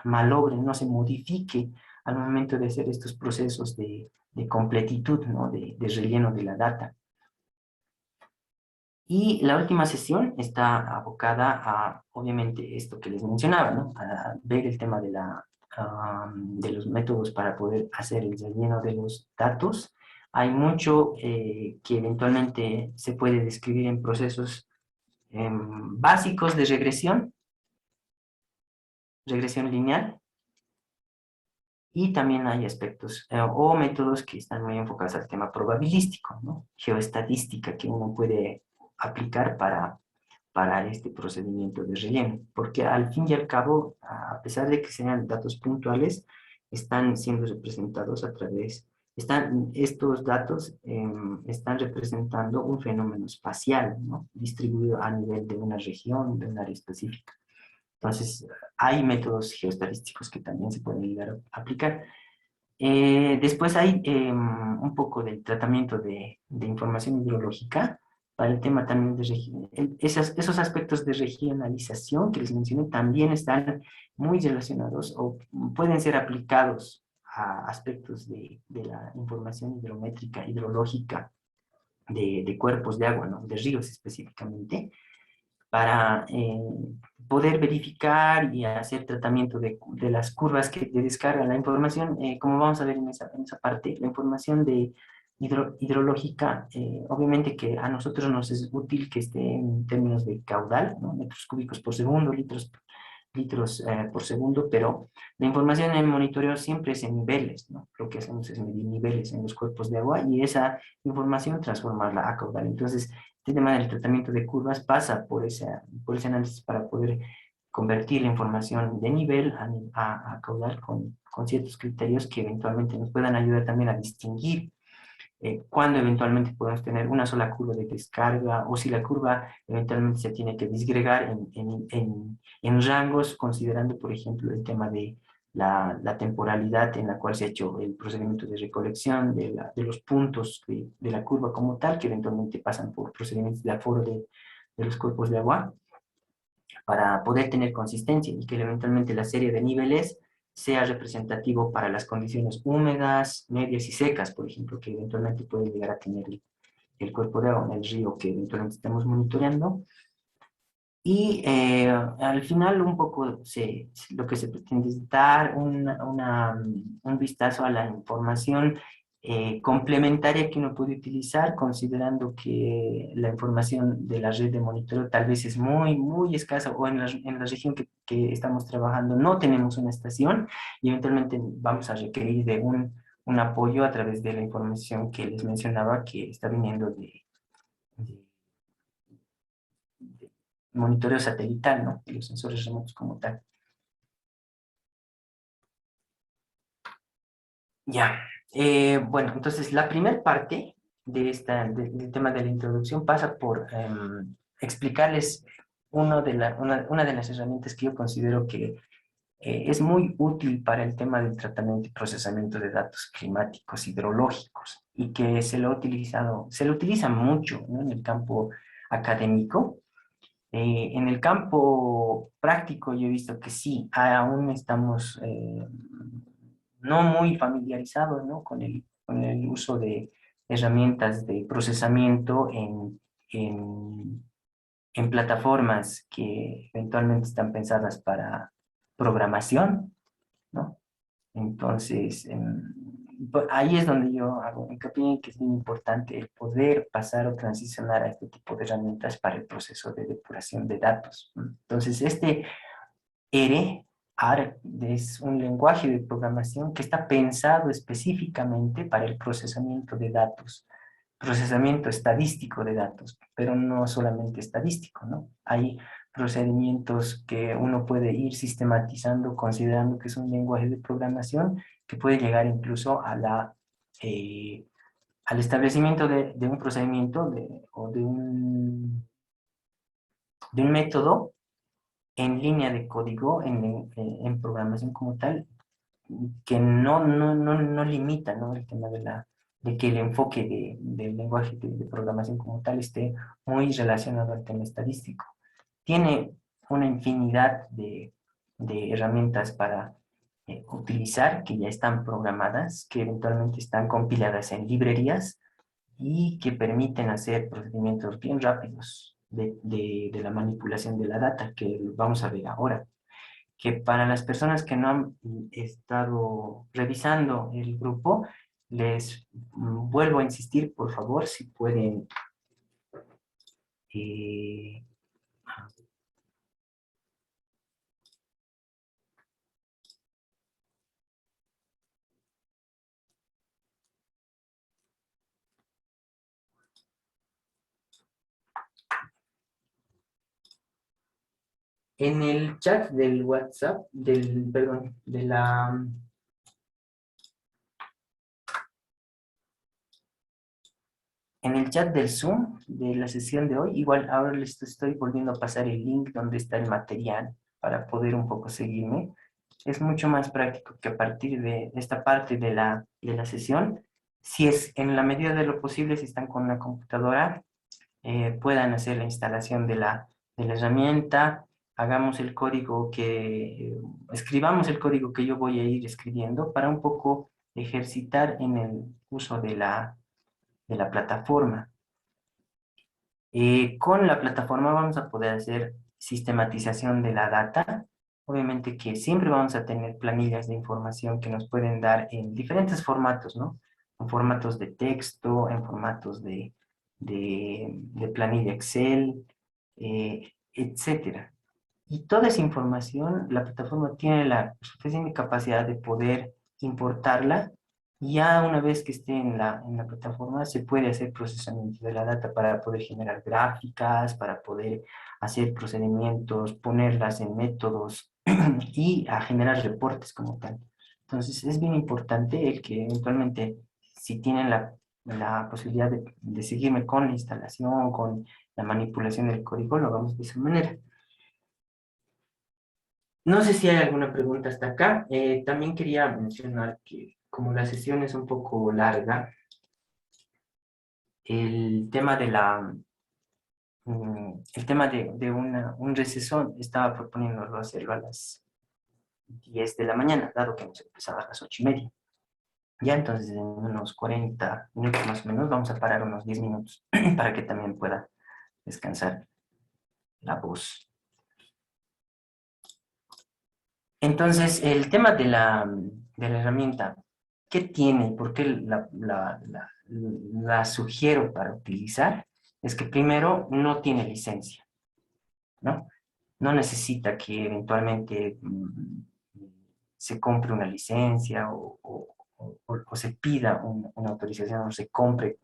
malogre, no se modifique al momento de hacer estos procesos de completitud, ¿no? de relleno de la data. Y la última sesión está abocada a, obviamente, esto que les mencionaba, ¿no? A ver el tema de de los métodos para poder hacer el relleno de los datos. Hay mucho que eventualmente se puede describir en procesos básicos de regresión lineal, y también hay aspectos o métodos que están muy enfocados al tema probabilístico, ¿no? Geoestadística que uno puede aplicar para este procedimiento de relleno, porque al fin y al cabo, a pesar de que sean datos puntuales, están siendo representados a través, estos datos están representando un fenómeno espacial, ¿no? Distribuido a nivel de una región, de un área específica. Entonces, hay métodos geoestadísticos que también se pueden llegar a aplicar. Después hay un poco del tratamiento de información hidrológica para el tema también de esos aspectos de regionalización que les mencioné también están muy relacionados o pueden ser aplicados a aspectos de la información hidrométrica, hidrológica de cuerpos de agua, ¿no? De ríos específicamente para poder verificar y hacer tratamiento de las curvas que te descargan la información. Como vamos a ver en esa parte, la información de hidrológica, obviamente que a nosotros nos es útil que esté en términos de caudal, ¿no? Metros cúbicos por segundo, litros por segundo, pero la información en el monitoreo siempre es en niveles, ¿no? Lo que hacemos es medir niveles en los cuerpos de agua y esa información transformarla a caudal. Entonces, este tema del tratamiento de curvas pasa por ese análisis para poder convertir la información de nivel a caudal con ciertos criterios que eventualmente nos puedan ayudar también a distinguir cuándo eventualmente podemos tener una sola curva de descarga o si la curva eventualmente se tiene que disgregar en rangos, considerando, por ejemplo, el tema de la temporalidad en la cual se ha hecho el procedimiento de recolección de los puntos de la curva como tal, que eventualmente pasan por procedimientos de aforo de los cuerpos de agua, para poder tener consistencia y que eventualmente la serie de niveles sea representativo para las condiciones húmedas, medias y secas, por ejemplo, que eventualmente puede llegar a tener el cuerpo de agua en el río que eventualmente estamos monitoreando. Y al final un poco lo que se pretende es dar un vistazo a la información complementaria que uno puede utilizar, considerando que la información de la red de monitoreo tal vez es muy, muy escasa, o en la región que estamos trabajando no tenemos una estación y eventualmente vamos a requerir de un apoyo a través de la información que les mencionaba que está viniendo de monitoreo satelital, ¿no? Y los sensores remotos como tal. Ya. Bueno, entonces la primera parte del tema de la introducción pasa por explicarles una de las herramientas que yo considero que es muy útil para el tema del tratamiento y procesamiento de datos climáticos hidrológicos y que se lo utiliza mucho, ¿no? En el campo académico. En el campo práctico yo he visto que sí, aún estamos no muy familiarizados, ¿no? Con el uso de herramientas de procesamiento en plataformas que eventualmente están pensadas para programación, ¿no? Entonces, ahí es donde yo hago hincapié en que es muy importante el poder pasar o transicionar a este tipo de herramientas para el proceso de depuración de datos. Entonces, este R es un lenguaje de programación que está pensado específicamente para el procesamiento de datos, procesamiento estadístico de datos, pero no solamente estadístico, ¿no? Hay procedimientos que uno puede ir sistematizando considerando que es un lenguaje de programación que puede llegar incluso eh, al establecimiento de un procedimiento o de un método en línea de código, en programación como tal, que no limita, ¿no? El tema de que el enfoque del lenguaje de programación como tal esté muy relacionado al tema estadístico. Tiene una infinidad de herramientas para utilizar que ya están programadas, que eventualmente están compiladas en librerías y que permiten hacer procedimientos bien rápidos de la manipulación de la data, que lo vamos a ver ahora. Que para las personas que no han estado revisando el grupo, les vuelvo a insistir, por favor, si pueden eh, en el chat del WhatsApp, perdón, en el chat del Zoom de la sesión de hoy, igual ahora les estoy volviendo a pasar el link donde está el material para poder un poco seguirme. Es mucho más práctico que a partir de esta parte de la sesión, si es en la medida de lo posible, si están con una computadora, puedan hacer la instalación de la herramienta, hagamos el código escribamos el código que yo voy a ir escribiendo para un poco ejercitar en el uso de la plataforma. Con la plataforma vamos a poder hacer sistematización de la data. Obviamente que siempre vamos a tener planillas de información que nos pueden dar en diferentes formatos, ¿no? En formatos de texto, en formatos de planilla Excel, etcétera. Y toda esa información, la plataforma tiene la suficiente capacidad de poder importarla. Y ya una vez que esté en la plataforma, se puede hacer procesamiento de la data para poder generar gráficas, para poder hacer procedimientos, ponerlas en métodos y a generar reportes como tal. Entonces, es bien importante el que eventualmente, si tienen la posibilidad de seguirme con la instalación, con la manipulación del código, lo hagamos de esa manera. No sé si hay alguna pregunta hasta acá. También quería mencionar que como la sesión es un poco larga, el tema de un receso estaba proponiéndolo hacerlo a las 10 de la mañana, dado que hemos empezado a las 8:30. Ya entonces en unos 40 minutos más o menos vamos a parar unos 10 minutos para que también pueda descansar la voz. Entonces, el tema de la herramienta, ¿qué tiene y por qué la sugiero para utilizar? Es que primero no tiene licencia, ¿no? No necesita que eventualmente se compre una licencia o se pida una autorización o se compre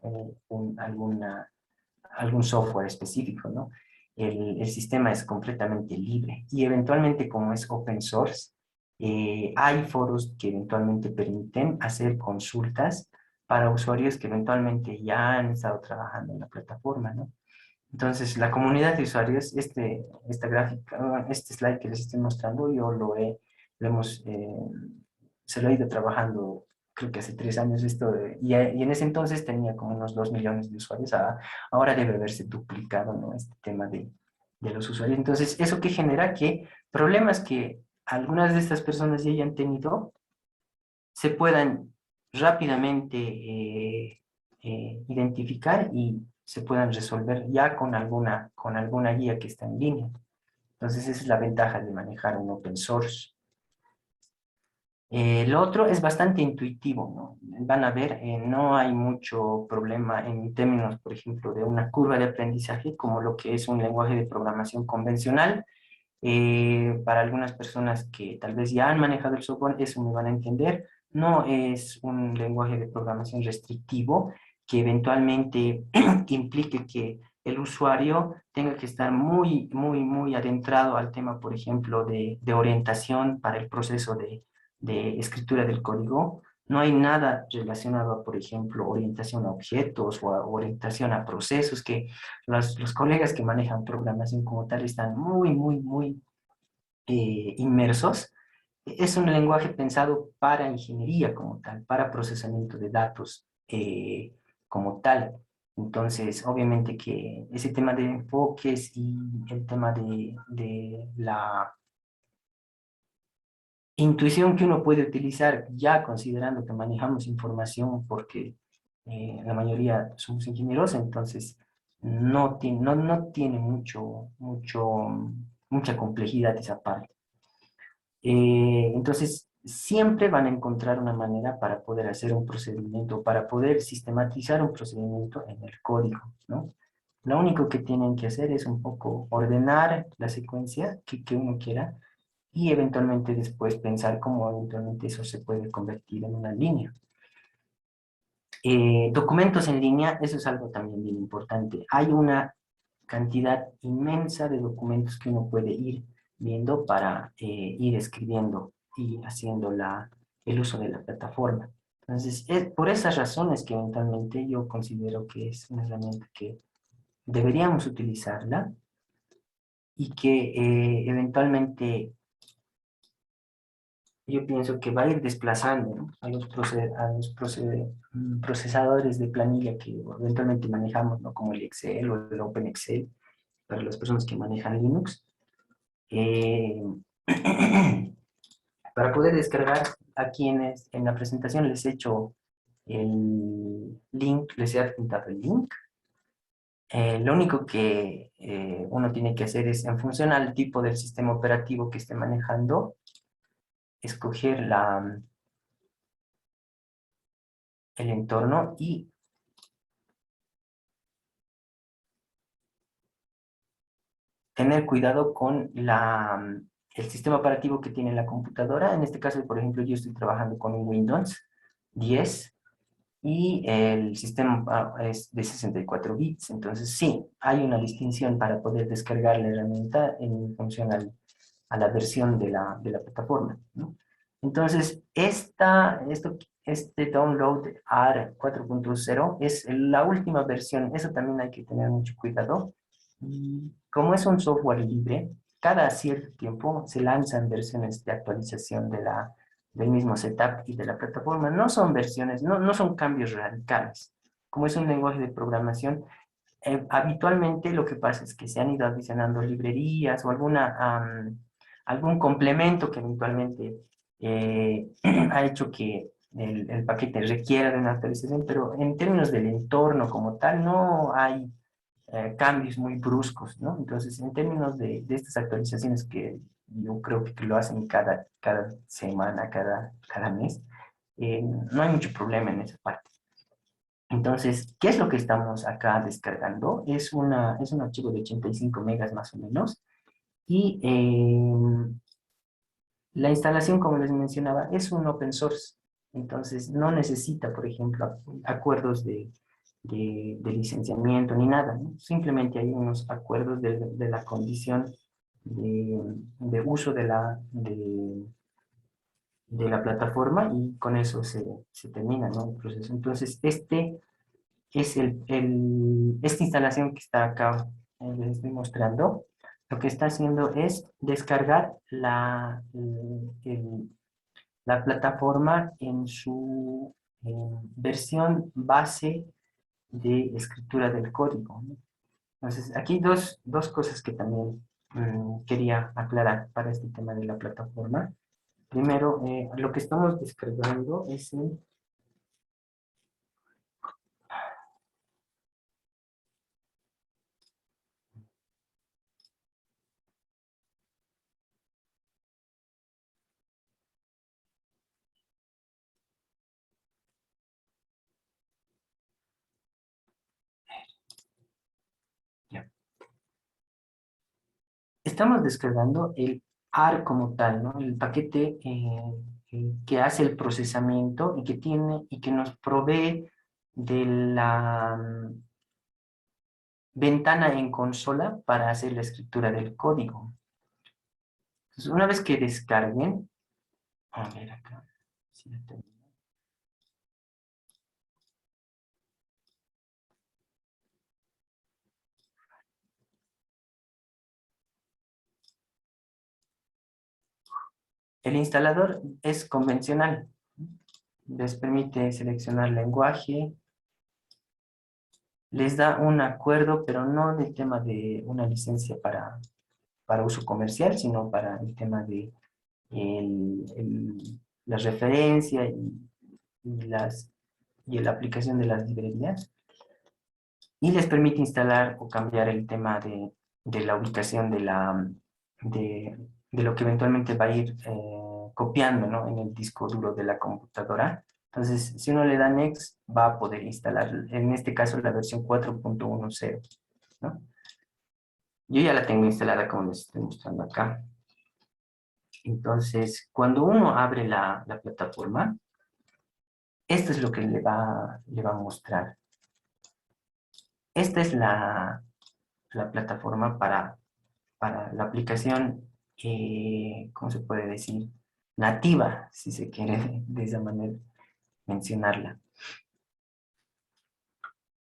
algún software específico, ¿no? El sistema es completamente libre y eventualmente como es open source, hay foros que eventualmente permiten hacer consultas para usuarios que eventualmente ya han estado trabajando en la plataforma, ¿no? Entonces, la comunidad de usuarios, esta gráfica, este slide que les estoy mostrando, yo se lo he ido trabajando, creo que hace 3 años esto, y en ese entonces tenía como unos 2 millones de usuarios, ahora debe haberse duplicado, ¿no? Este tema de los usuarios. Entonces, ¿eso que genera? Que problemas que algunas de estas personas ya hayan tenido, se puedan rápidamente identificar y se puedan resolver ya con alguna guía que está en línea. Entonces, esa es la ventaja de manejar un open source. Lo otro es bastante intuitivo, ¿no? Van a ver, no hay mucho problema en términos, por ejemplo, de una curva de aprendizaje como lo que es un lenguaje de programación convencional. Para algunas personas que tal vez ya han manejado el software, eso me van a entender. No es un lenguaje de programación restrictivo que eventualmente implique que el usuario tenga que estar muy, muy, muy adentrado al tema, por ejemplo, de orientación para el proceso de escritura del código. No hay nada relacionado a, por ejemplo, orientación a objetos o a orientación a procesos que los colegas que manejan programación como tal están muy, muy, muy inmersos. Es un lenguaje pensado para ingeniería como tal, para procesamiento de datos como tal. Entonces, obviamente que ese tema de enfoques y el tema de la intuición que uno puede utilizar ya considerando que manejamos información porque la mayoría somos ingenieros, entonces no tiene mucha complejidad esa parte. Entonces, siempre van a encontrar una manera para poder hacer un procedimiento, para poder sistematizar un procedimiento en el código, ¿no? Lo único que tienen que hacer es un poco ordenar la secuencia que uno quiera y eventualmente después pensar cómo eventualmente eso se puede convertir en una línea. Documentos en línea, eso es algo también bien importante. Hay una cantidad inmensa de documentos que uno puede ir viendo para ir escribiendo y haciendo el uso de la plataforma. Entonces, es por esas razones que eventualmente yo considero que es una herramienta que deberíamos utilizarla y que eventualmente yo pienso que va a ir desplazando, ¿no? a los procesadores de planilla que eventualmente manejamos, ¿no? Como el Excel o el OpenExcel, para las personas que manejan Linux. Eh, para poder descargar a quienes en la presentación les he hecho el link, les he adjuntado el link. Lo único que uno tiene que hacer es, en función al tipo del sistema operativo que esté manejando, escoger el entorno y tener cuidado con el sistema operativo que tiene la computadora. En este caso, por ejemplo, yo estoy trabajando con un Windows 10 y el sistema es de 64 bits. Entonces, sí, hay una distinción para poder descargar la herramienta en función a la versión de la plataforma, ¿no? Entonces, este download AR 4.0 es la última versión. Eso también hay que tener mucho cuidado. Y como es un software libre, cada cierto tiempo se lanzan versiones de actualización del mismo setup y de la plataforma. No son versiones, no son cambios radicales. Como es un lenguaje de programación, habitualmente lo que pasa es que se han ido adicionando librerías o algún complemento que eventualmente ha hecho que el paquete requiera de una actualización, pero en términos del entorno como tal no hay cambios muy bruscos, ¿no? Entonces, en términos de estas actualizaciones que yo creo que lo hacen cada semana, cada mes, no hay mucho problema en esa parte. Entonces, ¿qué es lo que estamos acá descargando? Es un archivo de 85 megas más o menos. Y la instalación, como les mencionaba, es un open source. Entonces, no necesita, por ejemplo, acuerdos de licenciamiento ni nada, ¿no? Simplemente hay unos acuerdos de la condición de uso de la plataforma y con eso se termina, ¿no? El proceso. Entonces, esta instalación que está acá, les estoy mostrando, lo que está haciendo es descargar la plataforma en su versión base de escritura del código, ¿no? Entonces, aquí dos cosas que también quería aclarar para este tema de la plataforma. Primero, lo que estamos descargando es ya. Estamos descargando el AR como tal, ¿no? El paquete que hace el procesamiento y que tiene y que nos provee de la ventana en consola para hacer la escritura del código. Entonces, una vez que descarguen, a ver acá, si la tengo. El instalador es convencional. Les permite seleccionar lenguaje, les da un acuerdo, pero no del tema de una licencia para uso comercial, sino para el tema de la referencia y y la aplicación de las librerías. Y les permite instalar o cambiar el tema de la ubicación de, de lo que eventualmente va a ir copiando, ¿no? En el disco duro de la computadora. Entonces, si uno le da Next, va a poder instalar, en este caso, la versión 4.10, ¿no? Yo ya la tengo instalada como les estoy mostrando acá. Entonces, cuando uno abre la plataforma, esto es lo que le va a mostrar. Esta es la plataforma para la aplicación, ¿cómo se puede decir? Nativa, si se quiere de esa manera mencionarla.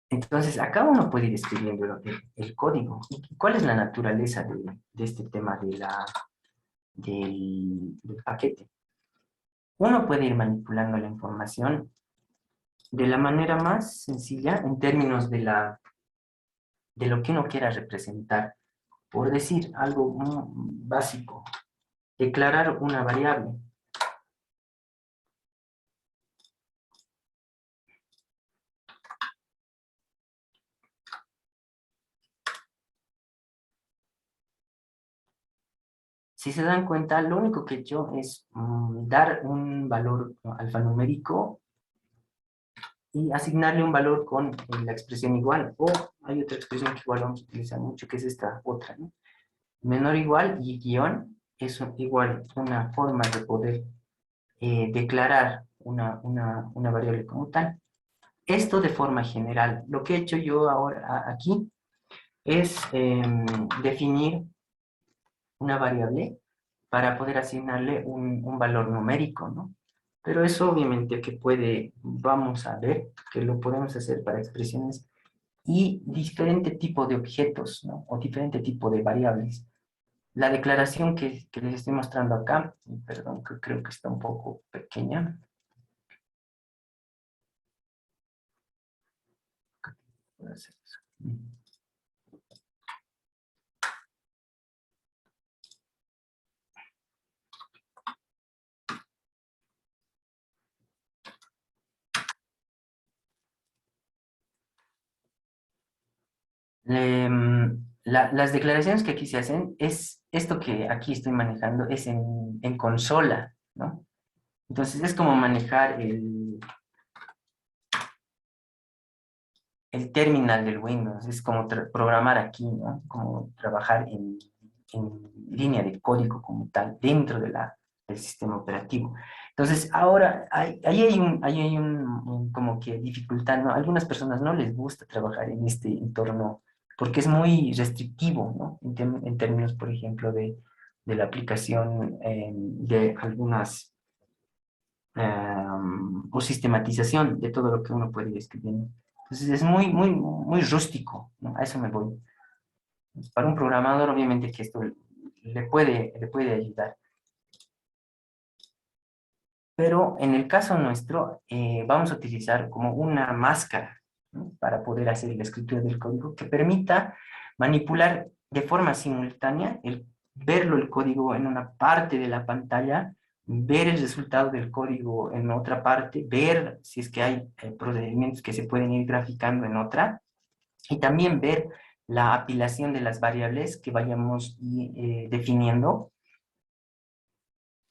Entonces, acá uno puede ir escribiendo el código. ¿Y cuál es la naturaleza de este tema del paquete? Uno puede ir manipulando la información de la manera más sencilla en términos de lo que uno quiera representar. Por decir algo básico, declarar una variable. Si se dan cuenta, lo único que he hecho es dar un valor alfanumérico y asignarle un valor con la expresión igual. O hay otra expresión que igual vamos a utilizar mucho, que es esta otra, ¿no? Menor igual y guión es igual una forma de poder declarar una variable como tal. Esto de forma general. Lo que he hecho yo ahora aquí es definir una variable para poder asignarle un valor numérico, ¿no? Pero eso obviamente que vamos a ver que lo podemos hacer para expresiones y diferente tipo de objetos, ¿no? O diferente tipo de variables. La declaración que les estoy mostrando acá, perdón, que creo que está un poco pequeña. Voy a hacer eso. Las declaraciones que aquí se hacen es esto que aquí estoy manejando, es en consola, ¿no? Entonces es como manejar el terminal del Windows, es como programar aquí, ¿no? Como trabajar en línea de código como tal, dentro del sistema operativo. Entonces, ahora, ahí hay como que dificultad, ¿no? A algunas personas no les gusta trabajar en este entorno porque es muy restrictivo, ¿no? En términos, por ejemplo, de la aplicación de algunas o sistematización de todo lo que uno puede ir escribiendo. Entonces es muy rústico, ¿no? A eso me voy. Para un programador, obviamente que esto le puede ayudar. Pero en el caso nuestro, vamos a utilizar como una máscara, ¿no? Para poder hacer la escritura del código que permita manipular de forma simultánea, verlo el código en una parte de la pantalla, ver el resultado del código en otra parte, ver si es que hay procedimientos que se pueden ir graficando en otra, y también ver la apilación de las variables que vayamos definiendo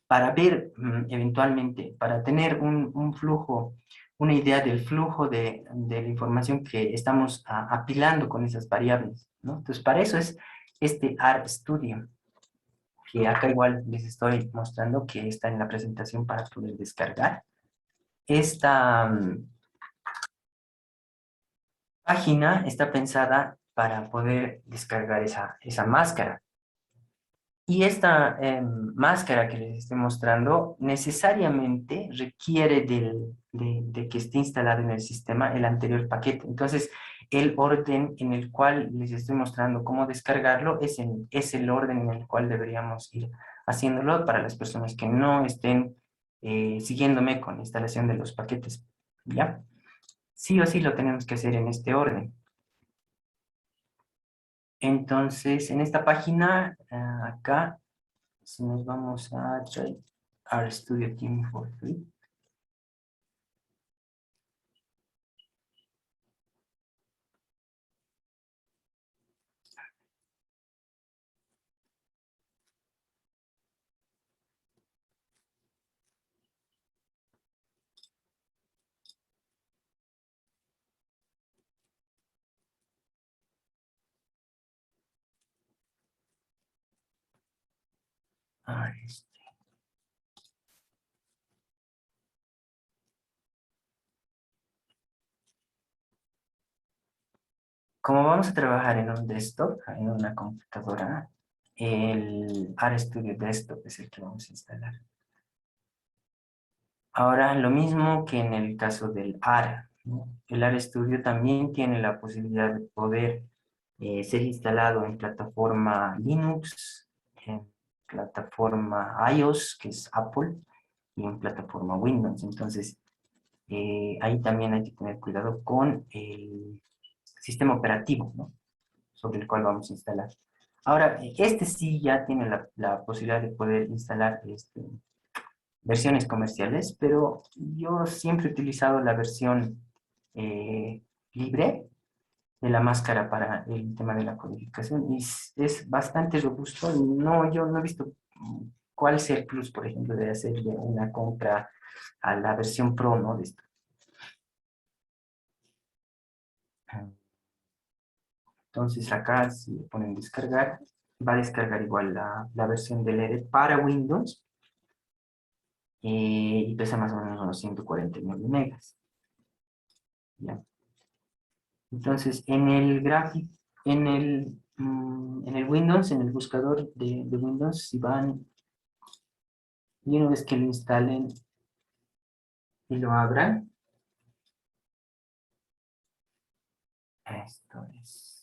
para ver eventualmente, para tener un flujo, una idea del flujo de la información que estamos apilando con esas variables, ¿no? Entonces, para eso es este RStudio, que acá igual les estoy mostrando que está en la presentación para poder descargar. Esta página está pensada para poder descargar esa máscara. Y esta máscara que les estoy mostrando necesariamente requiere de que esté instalado en el sistema el anterior paquete. Entonces, el orden en el cual les estoy mostrando cómo descargarlo es el orden en el cual deberíamos ir haciéndolo para las personas que no estén siguiéndome con la instalación de los paquetes. ¿Ya? Sí o sí lo tenemos que hacer en este orden. Entonces, en esta página, acá, si nos vamos a RStudio Team for Free. Ah, como vamos a trabajar en un desktop, en una computadora, el RStudio Desktop es el que vamos a instalar. Ahora, lo mismo que en el caso del AR, ¿no? El RStudio también tiene la posibilidad de poder ser instalado en plataforma Linux, en plataforma iOS, que es Apple, y en plataforma Windows. Entonces, ahí también hay que tener cuidado con el sistema operativo, ¿no? Sobre el cual vamos a instalar. Ahora, este sí ya tiene la posibilidad de poder instalar versiones comerciales, pero yo siempre he utilizado la versión libre de la máscara para el tema de la codificación y es bastante robusto. No, yo no he visto cuál es el plus, por ejemplo, de hacerle una compra a la versión Pro, ¿no? De esto. Entonces acá si le ponen descargar, va a descargar igual la versión del EDE para Windows y pesa más o menos unos 149 megas. ¿Ya? Entonces en el gráfico, en el Windows, en el buscador de Windows, si van y una vez que lo instalen y lo abran, esto es.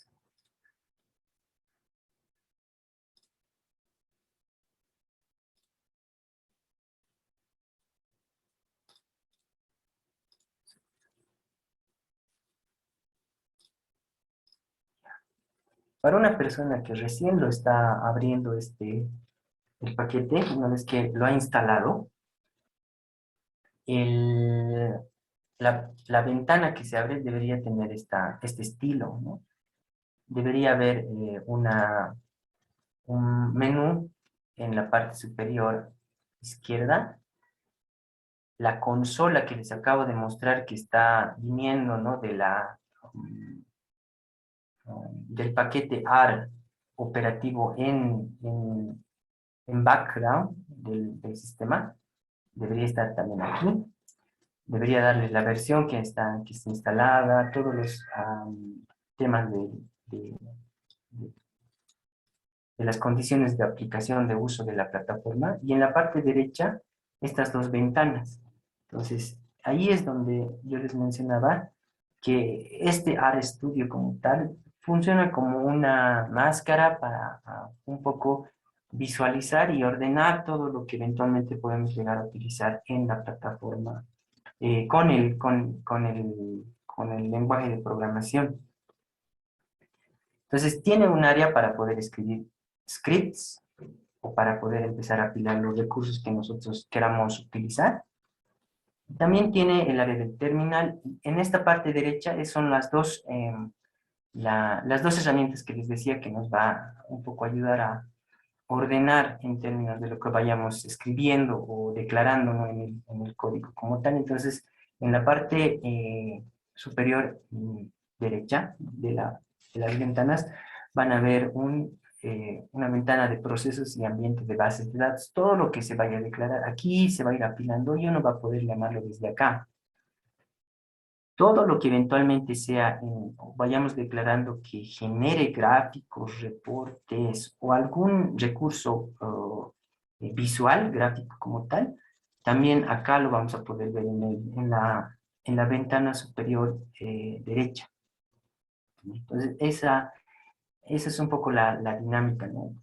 Para una persona que recién lo está abriendo el paquete, una vez que lo ha instalado, el, la ventana que se abre debería tener este estilo, ¿no? Debería haber un menú en la parte superior izquierda, la consola que les acabo de mostrar que está viniendo, ¿no? Del paquete AR operativo en background del sistema, debería estar también aquí. Debería darles la versión que está instalada, todos los temas de- de- de las condiciones de aplicación de uso de la plataforma. Y en la parte derecha, estas dos ventanas. Entonces, ahí es donde yo les mencionaba que este RStudio como tal funciona como una máscara para un poco visualizar y ordenar todo lo que eventualmente podemos llegar a utilizar en la plataforma con el lenguaje de programación. Entonces, tiene un área para poder escribir scripts o para poder empezar a apilar los recursos que nosotros queramos utilizar. También tiene el área del terminal. En esta parte derecha son las dos herramientas que les decía que nos va un poco a ayudar a ordenar en términos de lo que vayamos escribiendo o declarando, ¿no? En el código como tal. Entonces, en la parte superior derecha de las ventanas van a ver una ventana de procesos y ambientes de bases de datos. Todo lo que se vaya a declarar aquí se va a ir apilando y uno va a poder llamarlo desde acá. Todo lo que eventualmente sea, vayamos declarando que genere gráficos, reportes o algún recurso visual, gráfico como tal, también acá lo vamos a poder ver en la ventana superior derecha. Entonces, esa es un poco la dinámica, ¿no?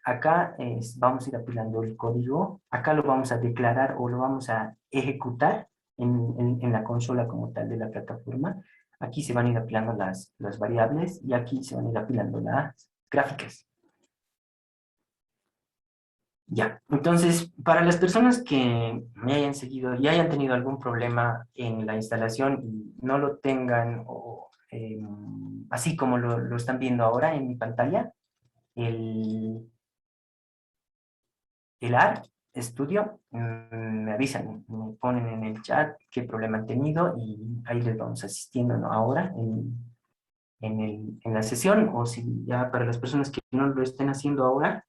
Acá vamos a ir apilando el código, acá lo vamos a declarar o lo vamos a ejecutar en la consola como tal de la plataforma. Aquí se van a ir apilando las variables y aquí se van a ir apilando las gráficas. Ya, entonces, para las personas que me hayan seguido y hayan tenido algún problema en la instalación y no lo tengan así como lo están viendo ahora en mi pantalla, el, el AR Estudio, me avisan, me ponen en el chat qué problema han tenido y ahí les vamos asistiendo, ¿no? Ahora en la sesión, o si ya para las personas que no lo estén haciendo ahora,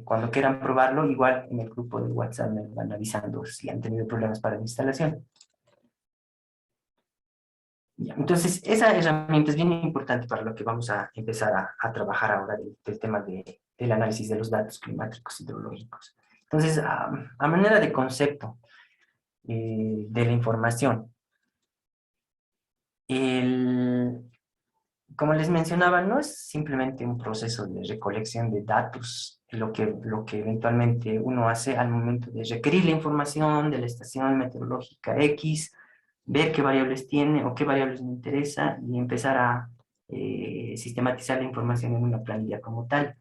cuando quieran probarlo, igual en el grupo de WhatsApp me van avisando si han tenido problemas para la instalación. Ya, entonces, esa herramienta es bien importante para lo que vamos a empezar a trabajar ahora del tema del análisis de los datos climáticos hidrológicos. Entonces, a manera de concepto de la información, el, como les mencionaba, no es simplemente un proceso de recolección de datos, lo que eventualmente uno hace al momento de requerir la información de la estación meteorológica X, ver qué variables tiene o qué variables me interesa y empezar a sistematizar la información en una planilla como tal.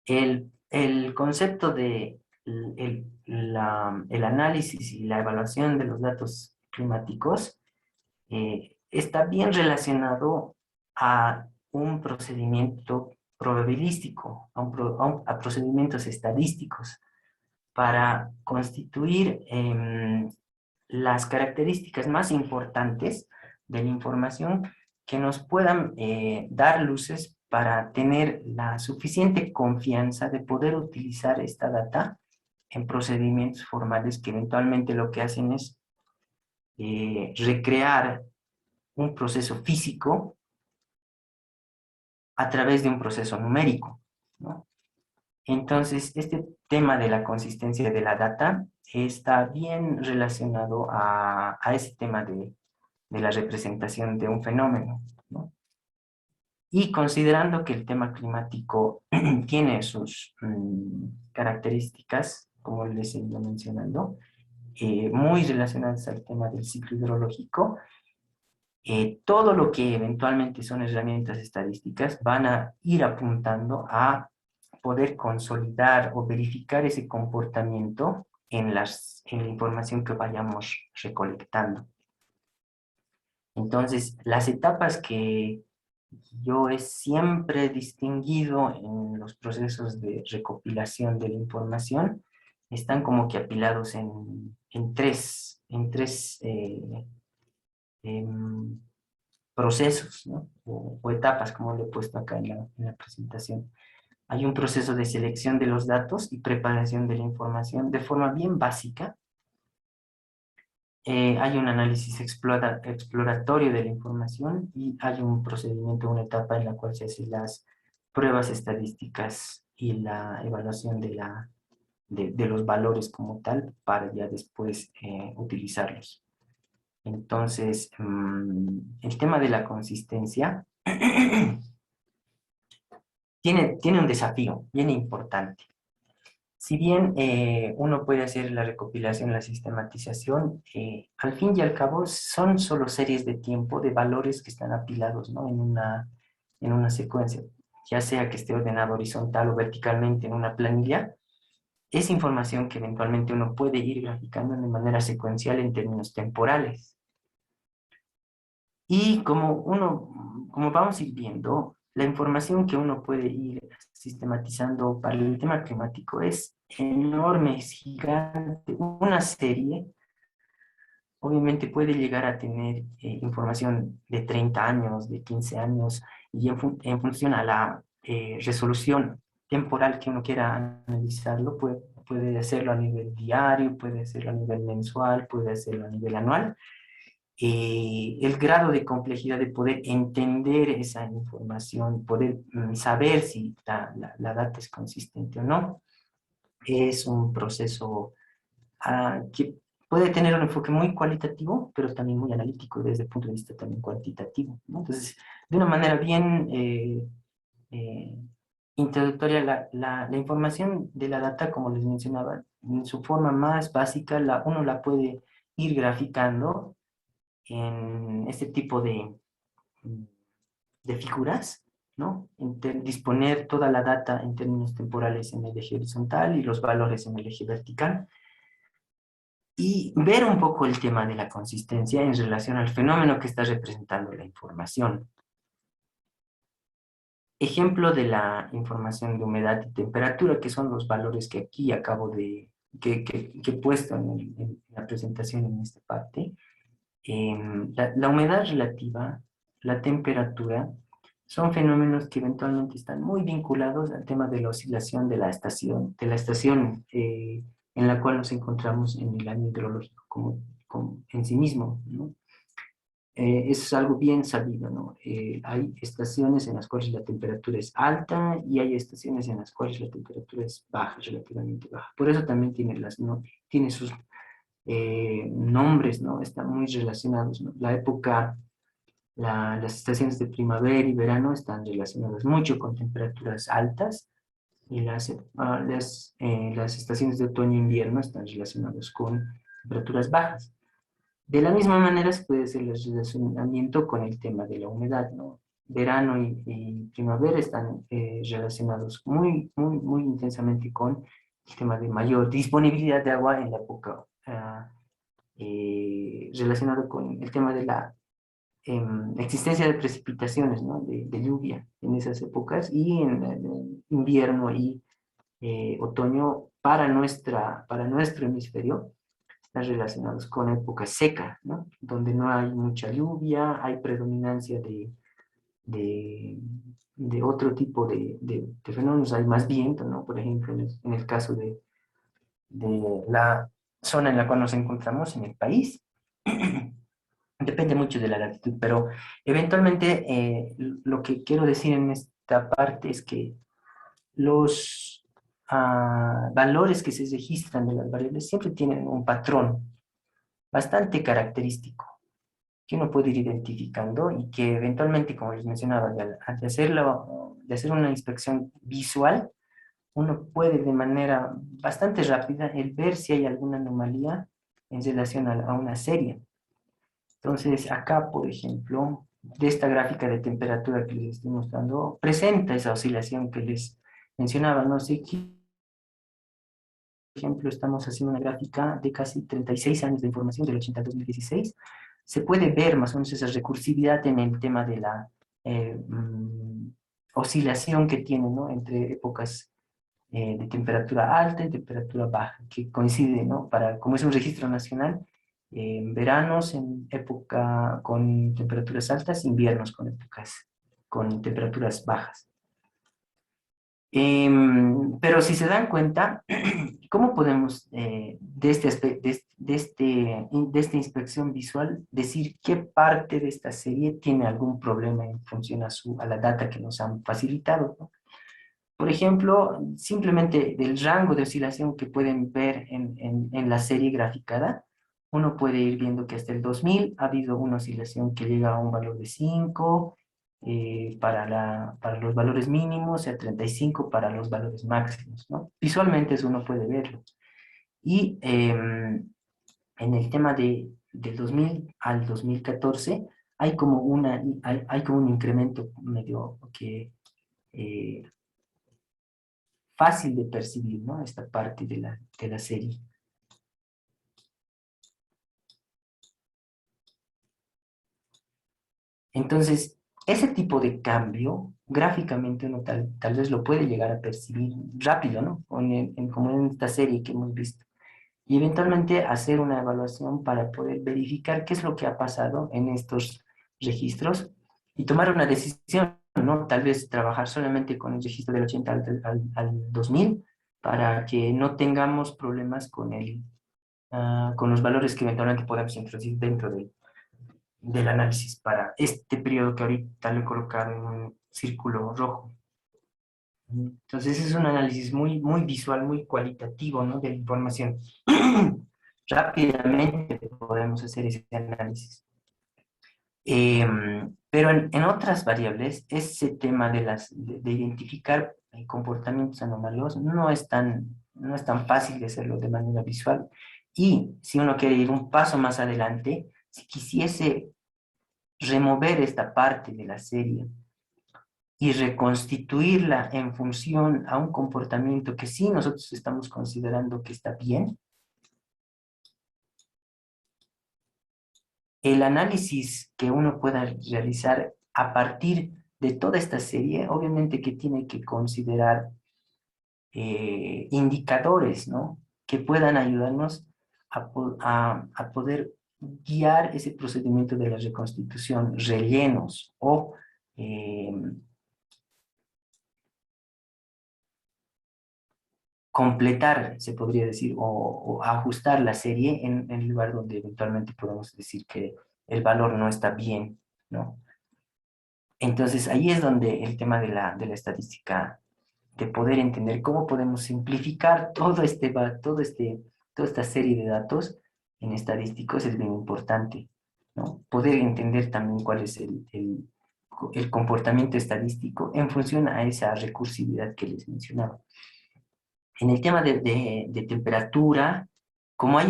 El concepto de el análisis y la evaluación de los datos climáticos está bien relacionado a un procedimiento probabilístico, a procedimientos estadísticos para constituir las características más importantes de la información que nos puedan dar luces para tener la suficiente confianza de poder utilizar esta data en procedimientos formales que eventualmente lo que hacen es recrear un proceso físico a través de un proceso numérico, ¿no? Entonces, este tema de la consistencia de la data está bien relacionado a ese tema de la representación de un fenómeno, ¿no? Y considerando que el tema climático tiene sus características, como les he ido mencionando, muy relacionadas al tema del ciclo hidrológico, todo lo que eventualmente son herramientas estadísticas van a ir apuntando a poder consolidar o verificar ese comportamiento en la información que vayamos recolectando. Entonces, las etapas que yo he siempre distinguido en los procesos de recopilación de la información están como que apilados en tres em, procesos, ¿no? O etapas, como lo he puesto acá en la presentación. Hay un proceso de selección de los datos y preparación de la información de forma bien básica. Hay un análisis exploratorio de la información y hay un procedimiento, una etapa en la cual se hacen las pruebas estadísticas y la evaluación de los valores como tal para ya después utilizarlos. Entonces, el tema de la consistencia tiene un desafío bien importante. Si bien uno puede hacer la recopilación, la sistematización, al fin y al cabo son solo series de tiempo de valores que están apilados, ¿no? en una secuencia, ya sea que esté ordenado horizontal o verticalmente en una planilla. Es información que eventualmente uno puede ir graficando de manera secuencial en términos temporales. Y como vamos a ir viendo, la información que uno puede ir sistematizando para el tema climático es enorme, es gigante. Una serie obviamente puede llegar a tener información de 30 años, de 15 años, y en función a la resolución temporal que uno quiera analizarlo, puede hacerlo a nivel diario, puede hacerlo a nivel mensual, puede hacerlo a nivel anual. El grado de complejidad de poder entender esa información, poder saber si la data es consistente o no, es un proceso que puede tener un enfoque muy cualitativo, pero también muy analítico desde el punto de vista también cuantitativo, ¿no? Entonces, de una manera bien eh, introductoria, la información de la data, como les mencionaba, en su forma más básica, uno la puede ir graficando en este tipo de figuras, ¿no? Disponer toda la data en términos temporales en el eje horizontal y los valores en el eje vertical, y ver un poco el tema de la consistencia en relación al fenómeno que está representando la información. Ejemplo de la información de humedad y temperatura, que son los valores que aquí acabo que he puesto en la presentación en esta parte. La humedad relativa, la temperatura son fenómenos que eventualmente están muy vinculados al tema de la oscilación de la estación en la cual nos encontramos en el año hidrológico como en sí mismo, ¿no? Eso es algo bien sabido, ¿no? Hay estaciones en las cuales la temperatura es alta y hay estaciones en las cuales la temperatura es baja, relativamente baja. Por eso también tiene, ¿no? Tiene sus nombres, ¿no? Están muy relacionados, ¿no? Las estaciones de primavera y verano están relacionadas mucho con temperaturas altas y las estaciones de otoño e invierno están relacionadas con temperaturas bajas. De la misma manera se puede hacer el relacionamiento con el tema de la humedad, ¿no? Verano y primavera están relacionados muy intensamente con el tema de mayor disponibilidad de agua en la época relacionado con el tema de la existencia de precipitaciones, ¿no? De lluvia en esas épocas y en invierno y otoño para nuestro hemisferio están relacionados con épocas secas, ¿no? Donde no hay mucha lluvia, hay predominancia de, de otro tipo de fenómenos, hay más viento, ¿no? Por ejemplo, en el caso de la zona en la cual nos encontramos en el país. Depende mucho de la latitud, pero eventualmente lo que quiero decir en esta parte es que los valores que se registran de las variables siempre tienen un patrón bastante característico que uno puede ir identificando y que eventualmente, como les mencionaba, de hacer una inspección visual, uno puede de manera bastante rápida el ver si hay alguna anomalía en relación a una serie. Entonces, acá, por ejemplo, de esta gráfica de temperatura que les estoy mostrando, presenta esa oscilación que les mencionaba. No sé qué ejemplo, estamos haciendo una gráfica de casi 36 años de información, del 80 al 2016. Se puede ver más o menos esa recursividad en el tema de la oscilación que tiene, ¿no? Entre épocas de temperatura alta y temperatura baja, que coincide, ¿no? Como es un registro nacional, veranos en época con temperaturas altas, inviernos con temperaturas bajas. Pero si se dan cuenta, ¿cómo podemos de esta inspección visual decir qué parte de esta serie tiene algún problema en función a la data que nos han facilitado, ¿no? Por ejemplo, simplemente del rango de oscilación que pueden ver en la serie graficada, uno puede ir viendo que hasta el 2000 ha habido una oscilación que llega a un valor de 5 para los valores mínimos y a 35 para los valores máximos, ¿no? Visualmente eso uno puede verlo. Y en el tema del 2000 al 2014 hay como un incremento medio que eh, fácil de percibir, ¿no? Esta parte de la serie. Entonces, ese tipo de cambio, gráficamente uno tal vez lo puede llegar a percibir rápido, ¿no? Como en esta serie que hemos visto. Y eventualmente hacer una evaluación para poder verificar qué es lo que ha pasado en estos registros y tomar una decisión, ¿no? Tal vez trabajar solamente con el registro del 80 al 2000 para que no tengamos problemas con los valores que eventualmente podemos introducir dentro del análisis para este periodo que ahorita lo he colocado en un círculo rojo. Entonces es un análisis muy visual, muy cualitativo, ¿no? De la información. Rápidamente podemos hacer ese análisis. Pero en otras variables, ese tema de identificar comportamientos anómalos no es tan fácil de hacerlo de manera visual. Y si uno quiere ir un paso más adelante, si quisiese remover esta parte de la serie y reconstituirla en función a un comportamiento que sí nosotros estamos considerando que está bien, el análisis que uno pueda realizar a partir de toda esta serie, obviamente que tiene que considerar indicadores, ¿no? Que puedan ayudarnos a poder guiar ese procedimiento de la reconstitución, rellenos o eh, completar, se podría decir, o ajustar la serie en el lugar donde eventualmente podemos decir que el valor no está bien, ¿no? Entonces ahí es donde el tema de la estadística, de poder entender cómo podemos simplificar toda esta serie de datos en estadísticos es bien importante, ¿no? Poder entender también cuál es el comportamiento estadístico en función a esa recursividad que les mencionaba. En el tema de temperatura, como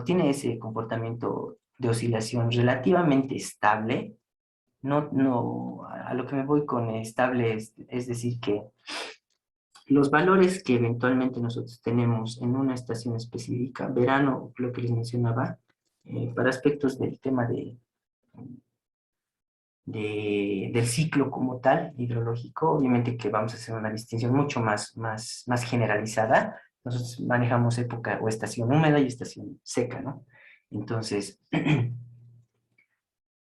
tiene ese comportamiento de oscilación relativamente estable, a lo que me voy con estable es decir que los valores que eventualmente nosotros tenemos en una estación específica, verano, lo que les mencionaba, para aspectos del tema del ciclo como tal, hidrológico, obviamente que vamos a hacer una distinción mucho más generalizada. Nosotros manejamos época o estación húmeda y estación seca, ¿no? Entonces,